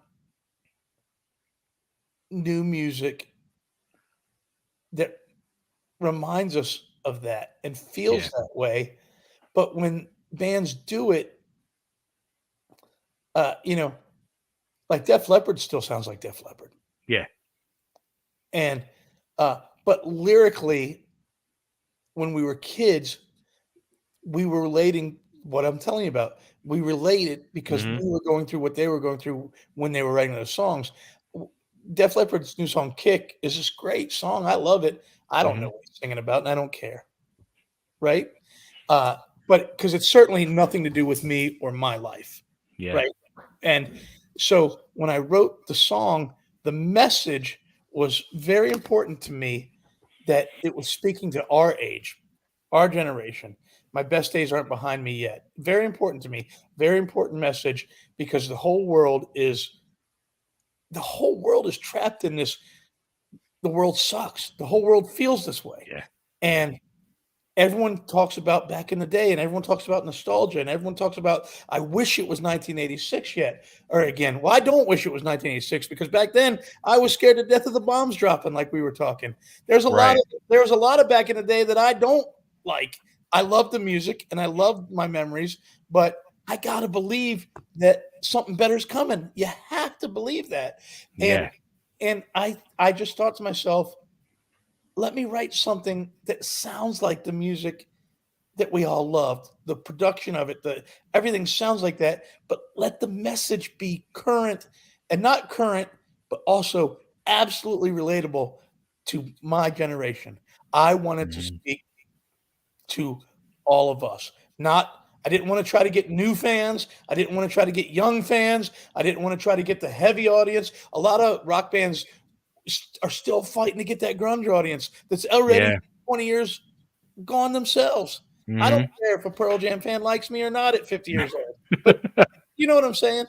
S2: new music that reminds us of that and feels that way. But when bands do it, like Def Leppard still sounds like Def Leppard.
S1: Yeah.
S2: And but lyrically, when we were kids, we were relating what I'm telling you about. We related because we were going through what they were going through when they were writing those songs. Def Leppard's new song "Kick" is this great song. I love it. I don't know what he's singing about, and I don't care. Right? But because it's certainly nothing to do with me or my life.
S1: Yeah.
S2: Right. And so when I wrote the song, the message was very important to me, that it was speaking to our age, our generation. My best days aren't behind me yet. Very important to me. Very important message, because the whole world is the whole world is trapped in this. The world sucks. The whole world feels this way.
S1: Yeah.
S2: And everyone talks about back in the day, and everyone talks about nostalgia, and everyone talks about, I wish it was 1986 yet. Or again, well, I don't wish it was 1986 because back then I was scared to death of the bombs dropping, like we were talking. There was a lot of back in the day that I don't like. I love the music and I love my memories, but I gotta believe that something better is coming. You have to believe that.
S1: Yeah.
S2: And I just thought to myself, let me write something that sounds like the music that we all loved, the production of it, everything sounds like that, but let the message be current, and not current, but also absolutely relatable to my generation. I wanted to speak to all of us. I didn't want to try to get new fans. I didn't want to try to get young fans. I didn't want to try to get the heavy audience. A lot of rock bands are still fighting to get that grunge audience that's already 20 years gone themselves. I don't care if a Pearl Jam fan likes me or not at 50 years old, but you know what I'm saying?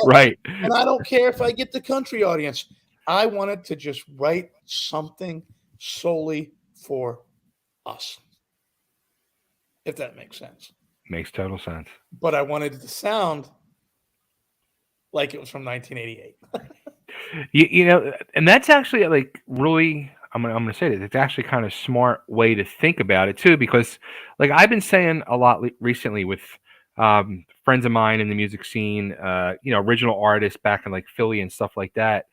S1: Right.
S2: And I don't care if I get the country audience. I wanted to just write something solely for us, if that makes sense.
S1: Makes total sense.
S2: But I wanted it to sound like it was from 1988.
S1: You know, and that's actually like really. I'm gonna say that it's actually kind of smart way to think about it too, because like I've been saying a lot recently with friends of mine in the music scene, original artists back in like Philly and stuff like that,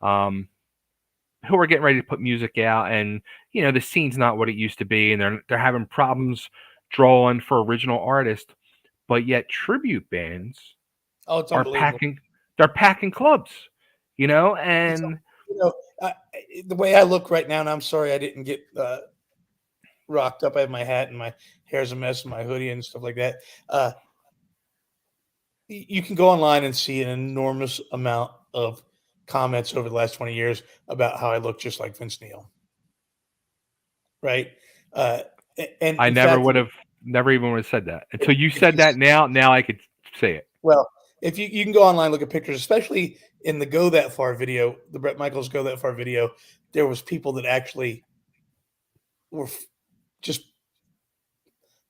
S1: who are getting ready to put music out, and the scene's not what it used to be, and they're having problems drawing for original artists, but yet tribute bands
S2: it's
S1: are
S2: unbelievable.
S1: packing clubs, and
S2: the way I look right now, and I'm sorry I didn't get rocked up. I have my hat and my hair's a mess and my hoodie and stuff like that. You can go online and see an enormous amount of comments over the last 20 years about how I look just like Vince Neil. Right. And
S1: I never even would have said that until you said that. Now I could say it.
S2: Well, if you can go online, look at pictures, especially in the Go That Far video, the Bret Michaels Go That Far video, there was people that actually were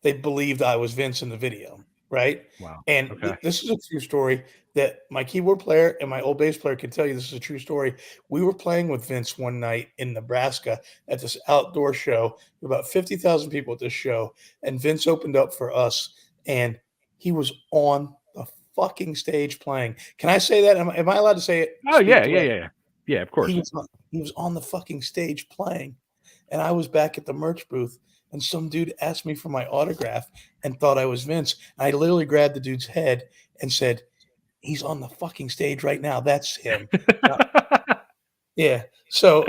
S2: they believed I was Vince in the video, right?
S1: Wow.
S2: And
S1: okay.
S2: This is a true story that my keyboard player and my old bass player can tell you. This is a true story. We were playing with Vince one night in Nebraska at this outdoor show. About 50,000 people at this show, and Vince opened up for us, and he was on the fucking stage playing. Can I say that? Am I allowed to say it?
S1: Oh yeah. Of course.
S2: He was on the fucking stage playing, and I was back at the merch booth, and some dude asked me for my autograph and thought I was Vince. I literally grabbed the dude's head and said, "He's on the fucking stage right now. That's him." Yeah. So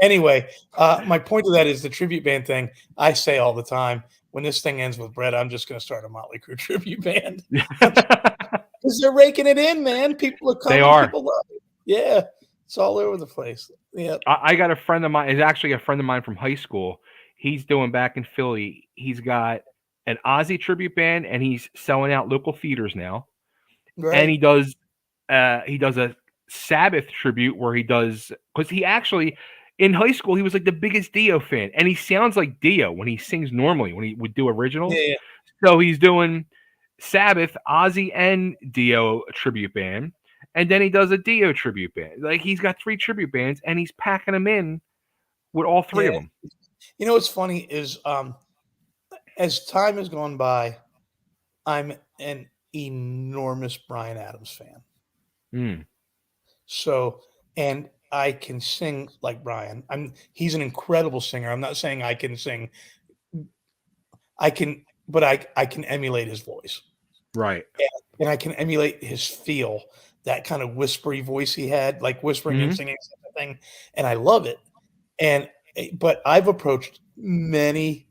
S2: anyway, my point of that is the tribute band thing. I say all the time, when this thing ends with Bret, I'm just going to start a Motley Crue tribute band. Because they're raking it in, man. People are coming.
S1: They are.
S2: People love it. Yeah. It's all over the place. Yeah.
S1: I got a friend of mine. Is actually a friend of mine from high school. He's doing back in Philly. He's got an Ozzy tribute band, and he's selling out local theaters now. Right. And he does a Sabbath tribute where he does, because he actually in high school he was like the biggest Dio fan, and he sounds like Dio when he sings normally when he would do originals. Yeah. So he's doing Sabbath, Ozzy, and Dio tribute band, and then he does a Dio tribute band. Like he's got 3 tribute bands, and he's packing them in with all 3 of them.
S2: You know what's funny is as time has gone by, I'm an enormous Bryan Adams fan. So, and I can sing like Bryan. He's an incredible singer. I'm not saying I can sing. I can emulate his voice.
S1: Right.
S2: And I can emulate his feel, that kind of whispery voice he had, like whispering and singing something. And I love it. But I've approached many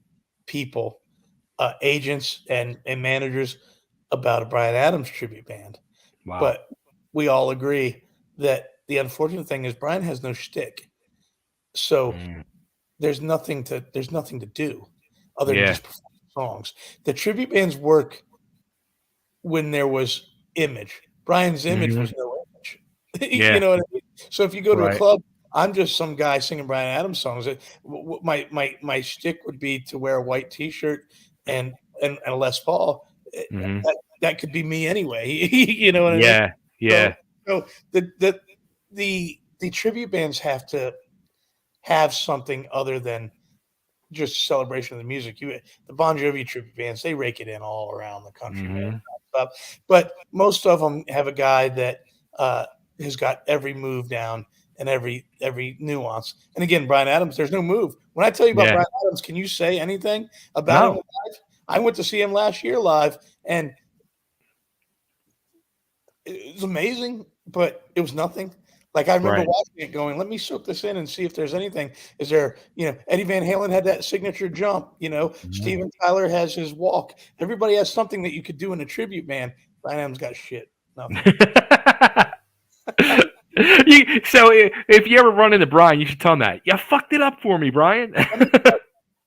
S2: people, agents and managers, about a Bryan Adams tribute band. Wow. But we all agree that the unfortunate thing is Bryan has no shtick. So there's nothing to do other than just perform songs. The tribute bands work when there was image. Bryan's image was no image.
S1: Yeah.
S2: You know what I mean? So if you go to a
S1: Right.
S2: club, I'm just some guy singing Bryan Adams songs. My shtick would be to wear a white T-shirt and a Les Paul.
S1: Hmm.
S2: That could be me anyway. You know what I mean?
S1: Yeah.
S2: So
S1: Yeah.
S2: so the tribute bands have to have something other than just celebration of the music. The Bon Jovi tribute bands, they rake it in all around the country, man.
S1: Hmm.
S2: Stuff. But most of them have a guy that uh, has got every move down and every nuance. And again, Bryan Adams, there's no move. When I tell you about
S1: Yeah.
S2: Bryan Adams, can you say anything about him
S1: No.
S2: live? I went to see him last year live, and it was amazing, but it was nothing. Like I remember
S1: Right.
S2: watching it, going, "Let me soak this in and see if there's anything." Is there, Eddie Van Halen had that signature jump.
S1: Mhm.
S2: Steven Tyler has his walk. Everybody has something that you could do in a tribute band. Bryan Adams got shit, nothing.
S1: So if you ever run into Brian, you should tell him that. You fucked it up for me, Brian.
S2: Let me tell,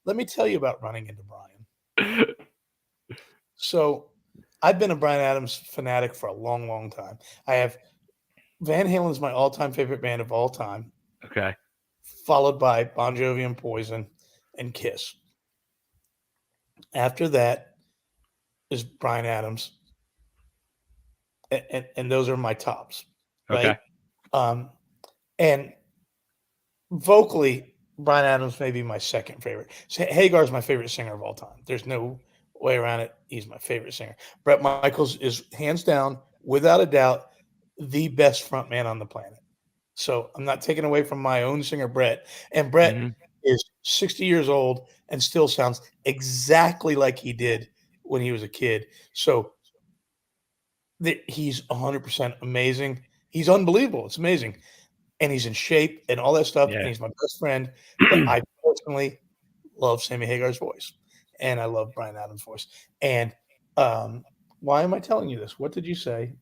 S2: let me tell you about running into Bryan. So I've been a Bryan Adams fanatic for a long, long time. I have Van Halen's my all-time favorite band of all time,
S1: Okay.
S2: followed by Bon Jovi and Poison and Kiss. After that is Bryan Adams, and those are my tops, right?
S1: Okay.
S2: Um, and vocally, Bryan Adams may be my second favorite. Hagar is my favorite singer of all time. There's no way around it. He's my favorite singer. Bret Michaels is hands down, without a doubt, the best front man on the planet. So I'm not taking away from my own singer, Bret. And Bret
S1: Hmm.
S2: is 60 years old and still sounds exactly like he did when he was a kid. So he's 100% amazing. He's unbelievable. It's amazing. And he's in shape and all that stuff. And
S1: Yeah.
S2: he's my best friend. But I personally love Sammy Hagar's voice. And I love Bryan Adams' voice. And why am I telling you this? What did you say?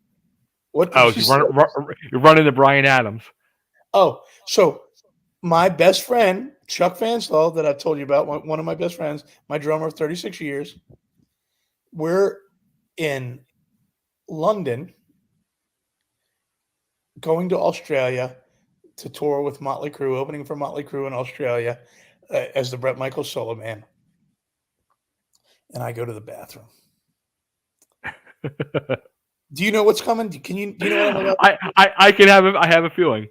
S2: What did
S1: Oh,
S2: you say?
S1: you're running to Brian Adams.
S2: Oh, so my best friend, Chuck Fanslow, that I've told you about, one of my best friends, my drummer of 36 years, we're in London going to Australia to tour with Motley Crue, opening for Motley Crue in Australia as the Bret Michaels solo man. And I go to the bathroom. Do you know what's coming? Do you know what I'm about?
S1: I can have I have a feeling.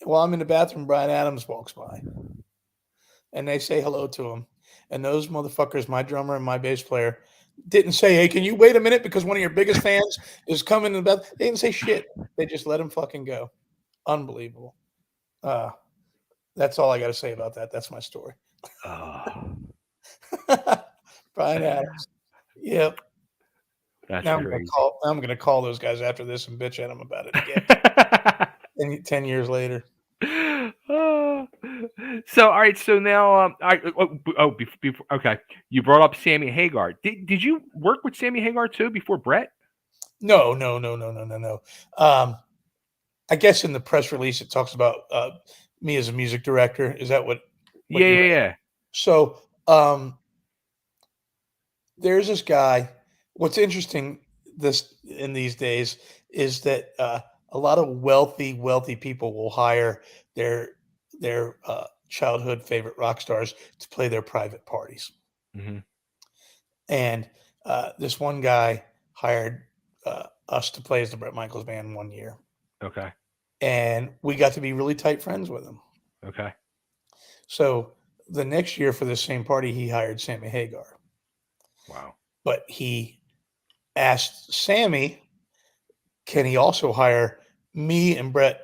S2: While I'm in the bathroom, Bryan Adams walks by and they say hello to him. And those motherfuckers, my drummer and my bass player, didn't say, "Hey, can you wait a minute because one of your biggest fans is coming to the bathroom?" They didn't say shit. They just let him fucking go. Unbelievable. Uh, that's all I got to say about that. That's my story.
S1: Oh,
S2: Bryan Adams. Yep.
S1: that's
S2: Now
S1: crazy.
S2: I'm gonna call those guys after this and bitch at them about it again. 10 years later.
S1: Oh. So all right, so now before, okay, you brought up Sammy Hagar. Did you work with Sammy Hagar too before Brett?
S2: No, no, no, no, no, no, no. I guess in the press release it talks about me as a music director. Is that what
S1: Yeah,
S2: you
S1: yeah,
S2: read?
S1: yeah.
S2: So there's this guy. What's interesting this in these days is that a lot of wealthy people will hire their childhood favorite rock stars to play their private parties.
S1: Hmm.
S2: And this one guy hired us to play as the Bret Michaels band one year,
S1: Okay,
S2: and we got to be really tight friends with him.
S1: okay.
S2: So the next year for the same party, he hired Sammy Hagar,
S1: Wow.
S2: but he asked Sammy, can he also hire me and Bret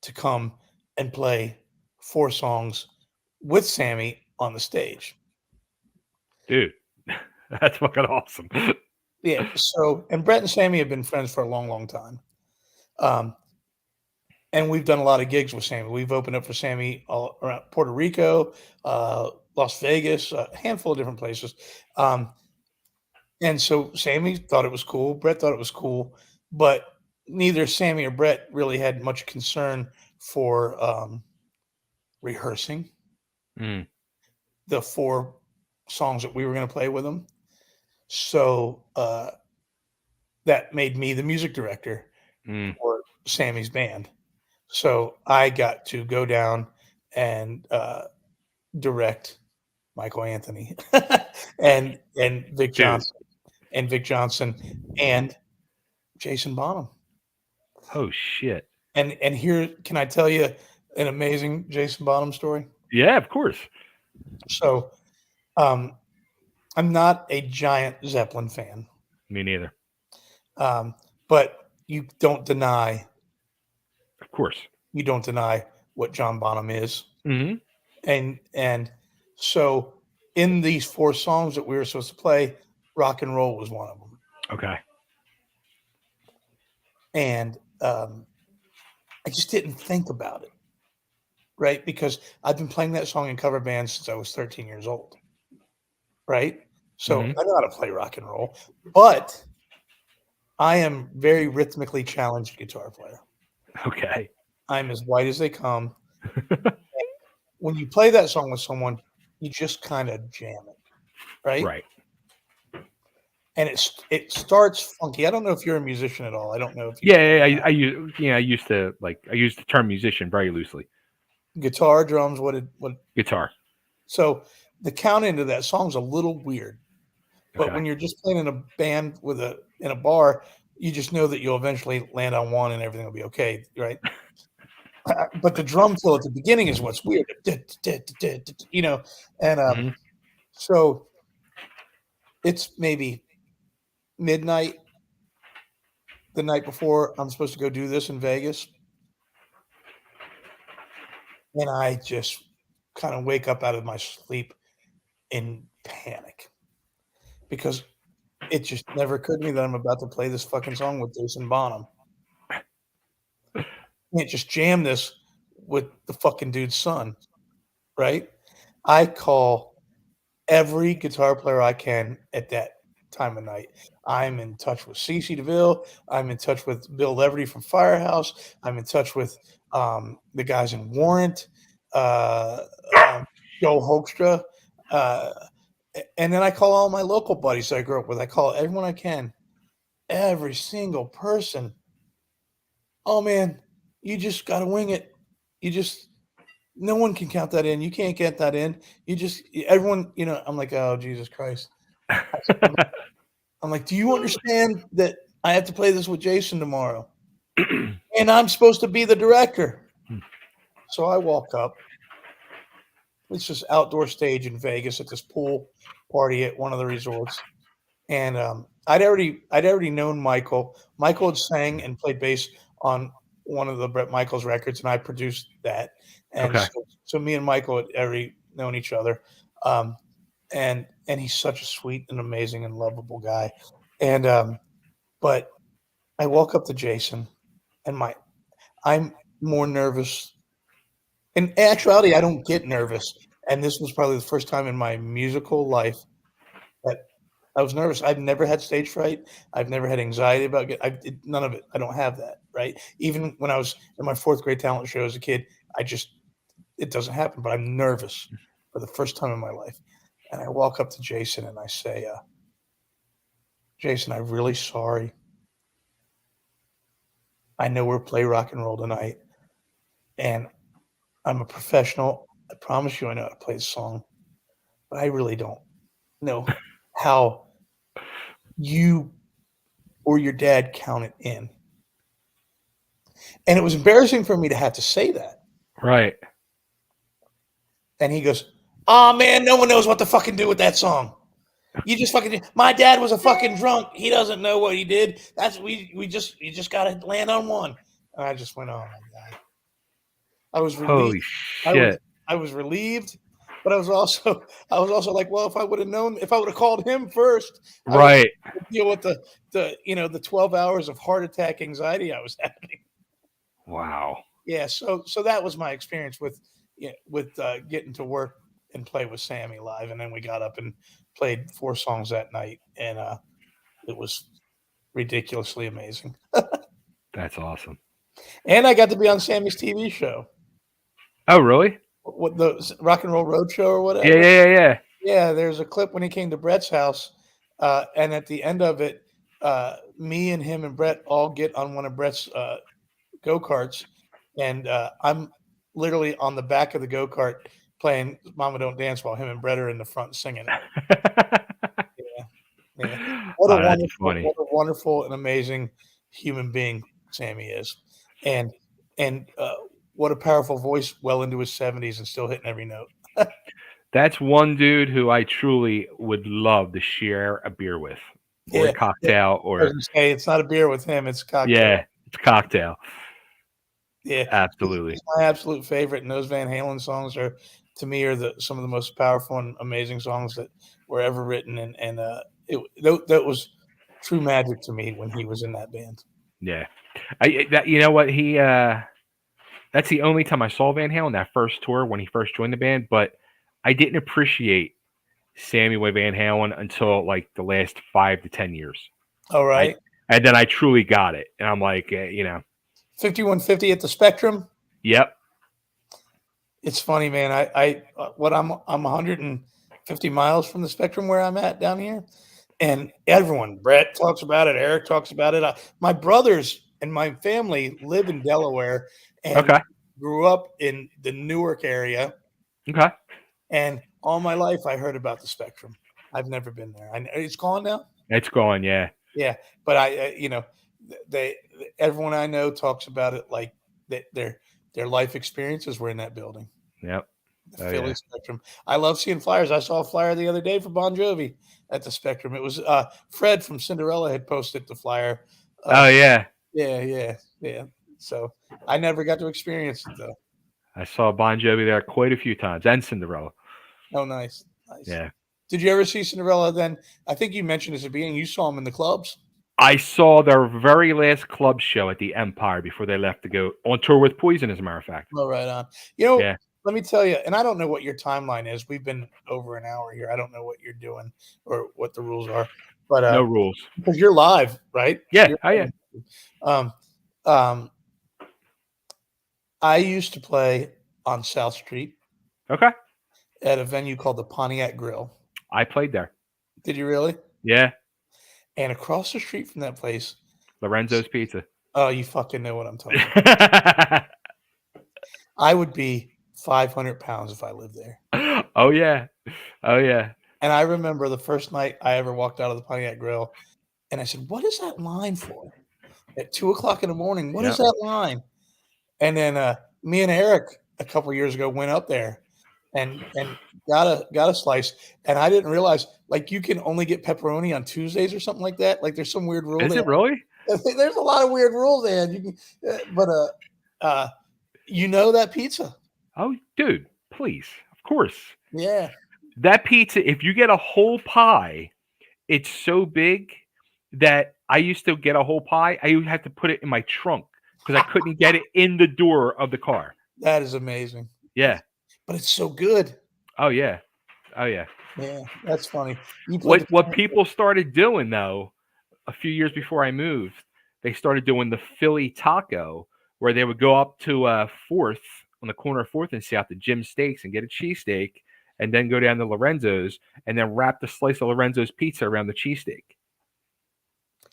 S2: to come and play 4 songs with Sammy on the stage?
S1: Dude, that's fucking awesome.
S2: Yeah. So, and Bret and Sammy have been friends for a long, long time. Um, and we've done a lot of gigs with Sammy. We've opened up for Sammy all around Puerto Rico, Las Vegas, a handful of different places. And so Sammy thought it was cool. Bret thought it was cool, but neither Sammy or Bret really had much concern for rehearsing
S1: Mm,
S2: the 4 songs that we were going to play with them. So that made me the music director
S1: mm.
S2: for Sammy's band. So I got to go down and direct Michael Anthony and Vic Johnson and Jason Bonham.
S1: Oh shit.
S2: And here, can I tell you an amazing Jason Bonham story?
S1: Yeah, of course.
S2: So, I'm not a giant Zeppelin fan,
S1: Me neither.
S2: but you don't deny
S1: Of course.
S2: what John Bonham is,
S1: Mm-hmm.
S2: and so in these 4 songs that we were supposed to play, rock and roll was one of them,
S1: Okay.
S2: and I just didn't think about it, right? Because I've been playing that song in cover bands since I was 13 years old, right? So
S1: Mhm.
S2: I know how to play rock and roll, but I am very rhythmically challenged guitar player.
S1: Okay.
S2: I'm as white as they come. When you play that song with someone, you just kind of jam it, right?
S1: Right.
S2: And it starts funky. I don't know if you're a musician at all. I don't know if you
S1: Yeah, I used to use the term musician very loosely.
S2: guitar, drums, what.
S1: Guitar.
S2: So the count into that song's a little weird. But
S1: Okay.
S2: when you're just playing in a band in a bar, you just know that you'll eventually land on one and everything will be okay, right? But the drum fill at the beginning is what's weird, you know. And
S1: Mhm.
S2: so it's maybe midnight the night before I'm supposed to go do this in Vegas, and I just kind of wake up out of my sleep in panic because it just never occurred to me that I'm about to play this fucking song with Jason Bonham. Can't just jam this with the fucking dude's son, right? I call every guitar player I can at that time of night. I'm in touch with CeCe DeVille. I'm in touch with Bill Leverty from Firehouse. I'm in touch with the guys in Warrant, uh, Joe Hoekstra. Uh, and then I call all my local buddies I grew up with. I call everyone I can, every single person. Oh man, you just got to wing it. You just no one can count that in. You can't get that in. You just everyone, I'm like, oh Jesus Christ. I'm like, do you understand that I have to play this with Jason tomorrow? And I'm supposed to be the director. So I walk up. It's this outdoor stage in Vegas at this pool party at one of the resorts. And I'd already known Michael. Michael had sang and played bass on one of the Bret Michaels records, and I produced that. And
S1: Okay.
S2: so me and Michael had already known each other. Um, and he's such a sweet and amazing and lovable guy. And but I walk up to Jason, and I'm more nervous. In actuality, I don't get nervous. And this was probably the first time in my musical life that I was nervous. I've never had stage fright. I've never had anxiety about none of it. I don't have that, right? Even when I was in my 4th grade talent show as a kid, it doesn't happen, but I'm nervous for the first time in my life. And I walk up to Jason and I say, Jason, I'm really sorry. I know we're play rock and roll tonight, and I'm a professional. I promise you I know how to play the song, but I really don't know how you or your dad count it in. And it was embarrassing for me to have to say that.
S1: Right.
S2: And he goes, "Oh man, no one knows what to fucking do with that song. You just fucking. My dad was a fucking drunk. He doesn't know what he did. You just got to land on one." And I just went, "Oh my god." I was relieved.
S1: Holy
S2: I was
S1: shit.
S2: I was relieved, but I was also like, well, if I would have called him first, I would
S1: Right.
S2: deal with the 12 hours of heart attack anxiety I was having.
S1: Wow.
S2: Yeah, so that was my experience with getting to work and play with Sammy live, and then we got up and played 4 songs that night, and it was ridiculously amazing.
S1: That's awesome.
S2: And I got to be on Sammy's TV show,
S1: Oh, really?
S2: what the Rock and Roll Road Show or
S1: Yeah,
S2: whatever.
S1: yeah, yeah, yeah.
S2: Yeah, there's a clip when he came to Bret's house, and at the end of it, me and him and Bret all get on one of Bret's go-karts, and I'm literally on the back of the go-kart playing "Mama Don't Dance" while him and Bret are in the front singing it. Yeah, yeah.
S1: Oh, that's funny.
S2: What a wonderful and amazing human being Sammy is, and and what a powerful voice, well into his 70s and still hitting every note.
S1: That's one dude who I truly would love to share a beer with, or a
S2: Yeah, yeah.
S1: cocktail,
S2: I was
S1: or
S2: gonna say it's not a beer with him; it's a cocktail.
S1: yeah, it's a cocktail.
S2: Yeah,
S1: Absolutely.
S2: he's my absolute favorite, and those Van Halen songs are, to me, are some of the most powerful and amazing songs that were ever written, and that was true magic to me when he was in that band.
S1: Yeah. You know what, that's the only time I saw Van Halen, that first tour when he first joined the band, but I didn't appreciate Sammy with Van Halen until like the last 5 to 10 years.
S2: All
S1: I
S2: right,
S1: and then I truly got it, and I'm like,
S2: 5150 at the Spectrum.
S1: yep.
S2: It's funny, man. I'm 150 miles from the Spectrum where I'm at down here, and everyone, Bret talks about it, Eric talks about it. My brothers and my family live in Delaware and
S1: Okay.
S2: grew up in the Newark area,
S1: Okay.
S2: and all my life I heard about the Spectrum. I've never been there. It's gone now.
S1: It's gone. Yeah.
S2: Yeah, but they everyone I know talks about it like that their life experiences were in that building.
S1: Yep.
S2: The
S1: Oh,
S2: Philly
S1: yeah.
S2: Spectrum. I love seeing flyers. I saw a flyer the other day for Bon Jovi at the Spectrum. It was Fred from Cinderella had posted the flyer.
S1: Oh, yeah.
S2: Yeah. So I never got to experience it though.
S1: I saw Bon Jovi there quite a few times, and Cinderella.
S2: Oh, nice.
S1: Yeah.
S2: Did you ever see Cinderella then? I think you mentioned at the beginning you saw them in the clubs.
S1: I saw their very last club show at the Empire before they left to go on tour with Poison, as a matter of fact.
S2: Oh, right on.
S1: Yeah.
S2: Let me tell you, and I don't know what your timeline is. We've been over an hour here. I don't know what you're doing or what the rules are, but
S1: No rules.
S2: because you're live, right?
S1: Yeah.
S2: You're
S1: Oh, yeah.
S2: Um, um, I used to play on South Street
S1: Okay.
S2: at a venue called the Pontiac Grill.
S1: I played there.
S2: Did you really?
S1: Yeah.
S2: And across the street from that place,
S1: Lorenzo's Pizza.
S2: oh, you fucking know what I'm talking about. I would be 500 pounds if I lived there.
S1: Oh, yeah. Oh, yeah.
S2: And I remember the first night I ever walked out of the Pontiac Grill, and I said, "What is that line for?" At 2:00 in the morning, what is that line? And then me and Eric a couple years ago went up there and got a slice, and I didn't realize like you can only get pepperoni on Tuesdays or something like that. Like there's some weird rule.
S1: Is it really?
S2: There's a lot of weird rules, man. You can, but you know that pizza.
S1: Oh, dude, please. Of course.
S2: Yeah.
S1: That pizza, if you get a whole pie, it's so big that I used to get a whole pie. I would have to put it in my trunk because I couldn't get it in the door of the car.
S2: That is amazing.
S1: Yeah.
S2: But it's so good.
S1: Oh, yeah. Oh, yeah.
S2: Yeah, that's funny.
S1: What people started doing, though, a few years before I moved, they started doing the Philly taco, where they would go up to 4th, on the corner of 4th and South, to Jim's Steaks and get a cheesesteak, and then go down to Lorenzo's and then wrap the slice of Lorenzo's pizza around the cheesesteak.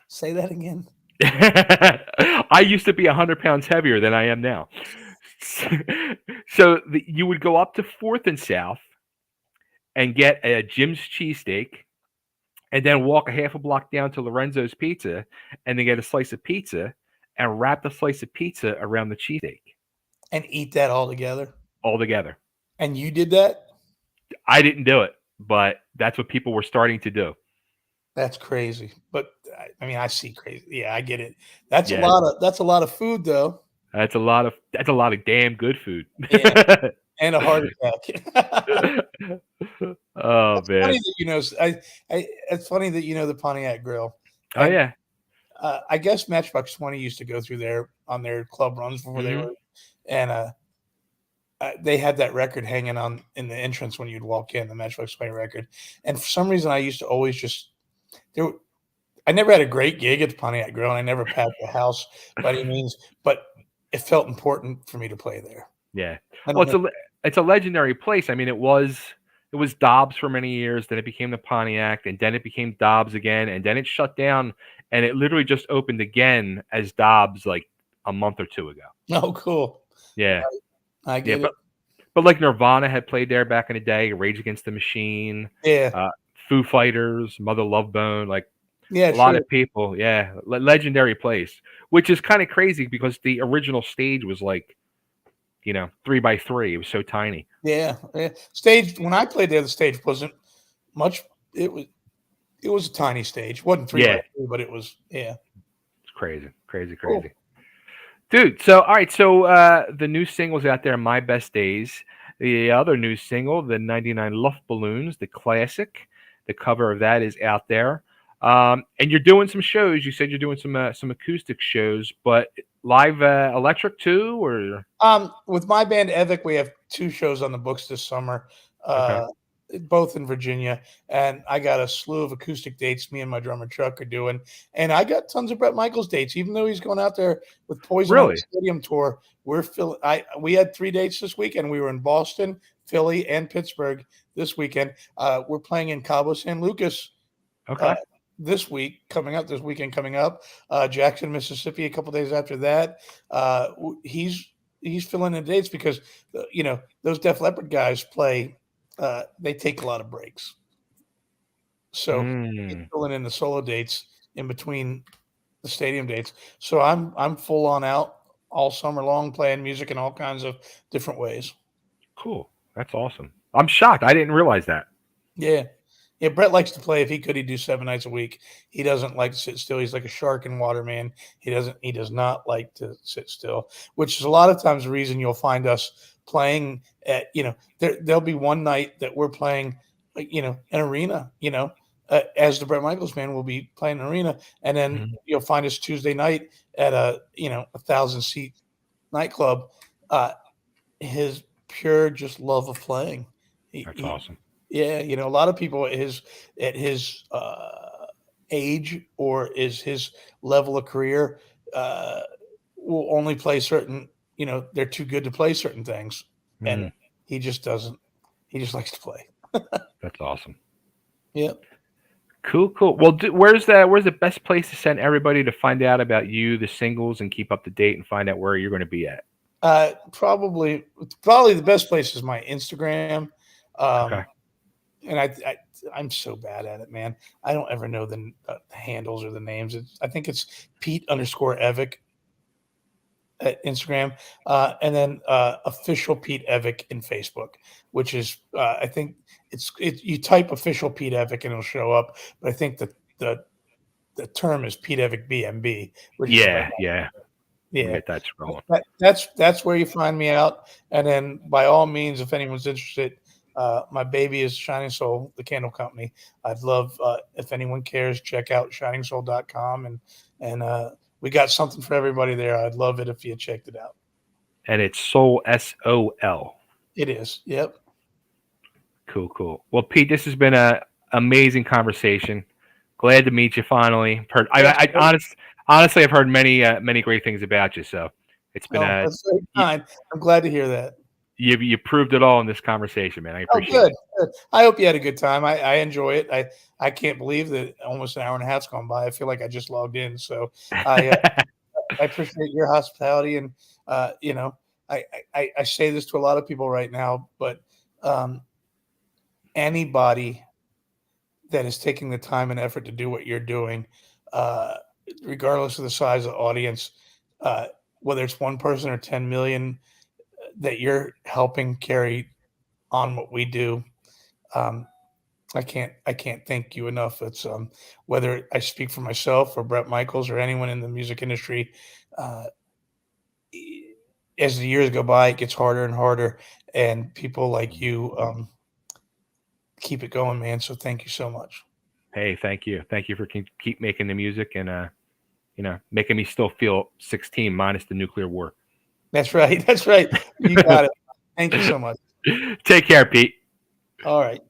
S2: Say that again.
S1: I used to be 100 pounds heavier than I am now. So you would go up to 4th and South and get a Jim's cheesesteak, and then walk a half a block down to Lorenzo's Pizza, and then get a slice of pizza and wrap the slice of pizza around the cheesesteak.
S2: And eat that all together?
S1: All together.
S2: And you did that?
S1: I didn't do it, but that's what people were starting to do.
S2: That's crazy. But I mean, I see crazy. Yeah, I get it. That's a lot of food though.
S1: That's a lot of damn good food.
S2: Yeah. And a heart attack.
S1: Oh,
S2: it's
S1: man.
S2: Funny that, it's funny that you know the Pontiac Grill.
S1: Oh, yeah.
S2: I guess Matchbox 20 used to go through there on their club runs before they were, and they had that record hanging on in the entrance when you'd walk in, the Matchbox 20 record. And for some reason, I used to always I never had a great gig at the Pontiac Grill, and I never packed the house by any means, but it felt important for me to play there.
S1: Yeah. Well, it's a legendary place. I mean, it was Dobbs for many years, then it became the Pontiac, and then it became Dobbs again, and then it shut down, and it literally just opened again as Dobbs like a month or two ago.
S2: Oh, cool.
S1: Yeah,
S2: I get it.
S1: But like Nirvana had played there back in the day, Rage Against the Machine,
S2: Yeah.
S1: Foo Fighters, Mother Love Bone, like
S2: Yeah,
S1: a lot
S2: sure.
S1: of people. Yeah, legendary place, which is kind of crazy because the original stage was like, 3x3. It was so tiny.
S2: Yeah. Stage, when I played there, the stage wasn't much. It was a tiny stage. It wasn't 3x3, but it was, yeah.
S1: It's crazy.
S2: Cool.
S1: Dude, so all right, so the new single's out there, My Best Days. The other new single, the 99 Luftballons, the classic, the cover of that is out there. And you're doing some shows. You said you're doing some acoustic shows, but live electric too, or
S2: With my band Evick, we have 2 shows on the books this summer.
S1: okay.
S2: Both in Virginia, and I got a slew of acoustic dates me and my drummer Chuck are doing, and I got tons of Bret Michaels dates. Even though he's going out there with Poison on the
S1: Really?
S2: Stadium tour, we had 3 dates this weekend. We were in Boston, Philly, and Pittsburgh this weekend. We're playing in Cabo San Lucas
S1: Okay.
S2: this weekend coming up. Jackson, Mississippi, a couple days after that. He's filling in dates because those Def Leppard guys play. They take a lot of breaks. So he's filling in the solo dates in between the stadium dates. So I'm full on out all summer long playing music in all kinds of different ways.
S1: Cool. That's awesome. I'm shocked. I didn't realize that.
S2: Yeah. Yeah, Bret likes to play. If he could, he'd do 7 nights a week. He doesn't like to sit still. He's like a shark in water, man. He does not like to sit still, which is a lot of times the reason you'll find us playing at, there'll be one night that we're playing, an arena, as the Bret Michaels band will be playing an arena. And then you'll find us Tuesday night at a 1,000-seat nightclub. His pure just love of playing.
S1: That's awesome.
S2: Yeah, a lot of people at his age or is his level of career will only play certain. They're too good to play certain things, and he just doesn't. He just likes to play.
S1: That's awesome.
S2: Yep.
S1: Cool. Well, where's the best place to send everybody to find out about you, the singles, and keep up to date and find out where you're going to be at?
S2: Probably the best place is my Instagram.
S1: Okay.
S2: And I'm so bad at it, man. I don't ever know the handles or the names. I think it's Pete_Evick at Instagram, and then official Pete Evick in Facebook, which is I think you type official Pete Evick and it'll show up. But I think the term is Pete Evick BMB. Which is
S1: Yeah.
S2: Yeah,
S1: get that scrolling.
S2: That's where you find me out. And then by all means, if anyone's interested. My baby is Shining Soul, the candle company. I'd love if anyone cares, check out shiningsoul.com and we got something for everybody there. I'd love it if you checked it out.
S1: And it's Soul, SOL.
S2: It is. Yep.
S1: Cool. Well, Pete, this has been an amazing conversation. Glad to meet you finally. Honestly, I've heard many great things about you. So it's been
S2: that's very kind. I'm glad to hear that.
S1: You proved it all in this conversation, man. I appreciate it.
S2: Good. I hope you had a good time. I enjoy it. I can't believe that almost an hour and a half's gone by. I feel like I just logged in. So I appreciate your hospitality. And, I say this to a lot of people right now, but anybody that is taking the time and effort to do what you're doing, regardless of the size of the audience, whether it's one person or 10 million, that you're helping carry on what we do. I can't thank you enough. It's whether I speak for myself or Bret Michaels or anyone in the music industry, as the years go by, it gets harder and harder, and people like you keep it going, man. So thank you so much.
S1: Hey, thank you for keep making the music and making me still feel 16 minus the nuclear war.
S2: That's right. You got it. Thank you so much.
S1: Take care, Pete.
S2: All right.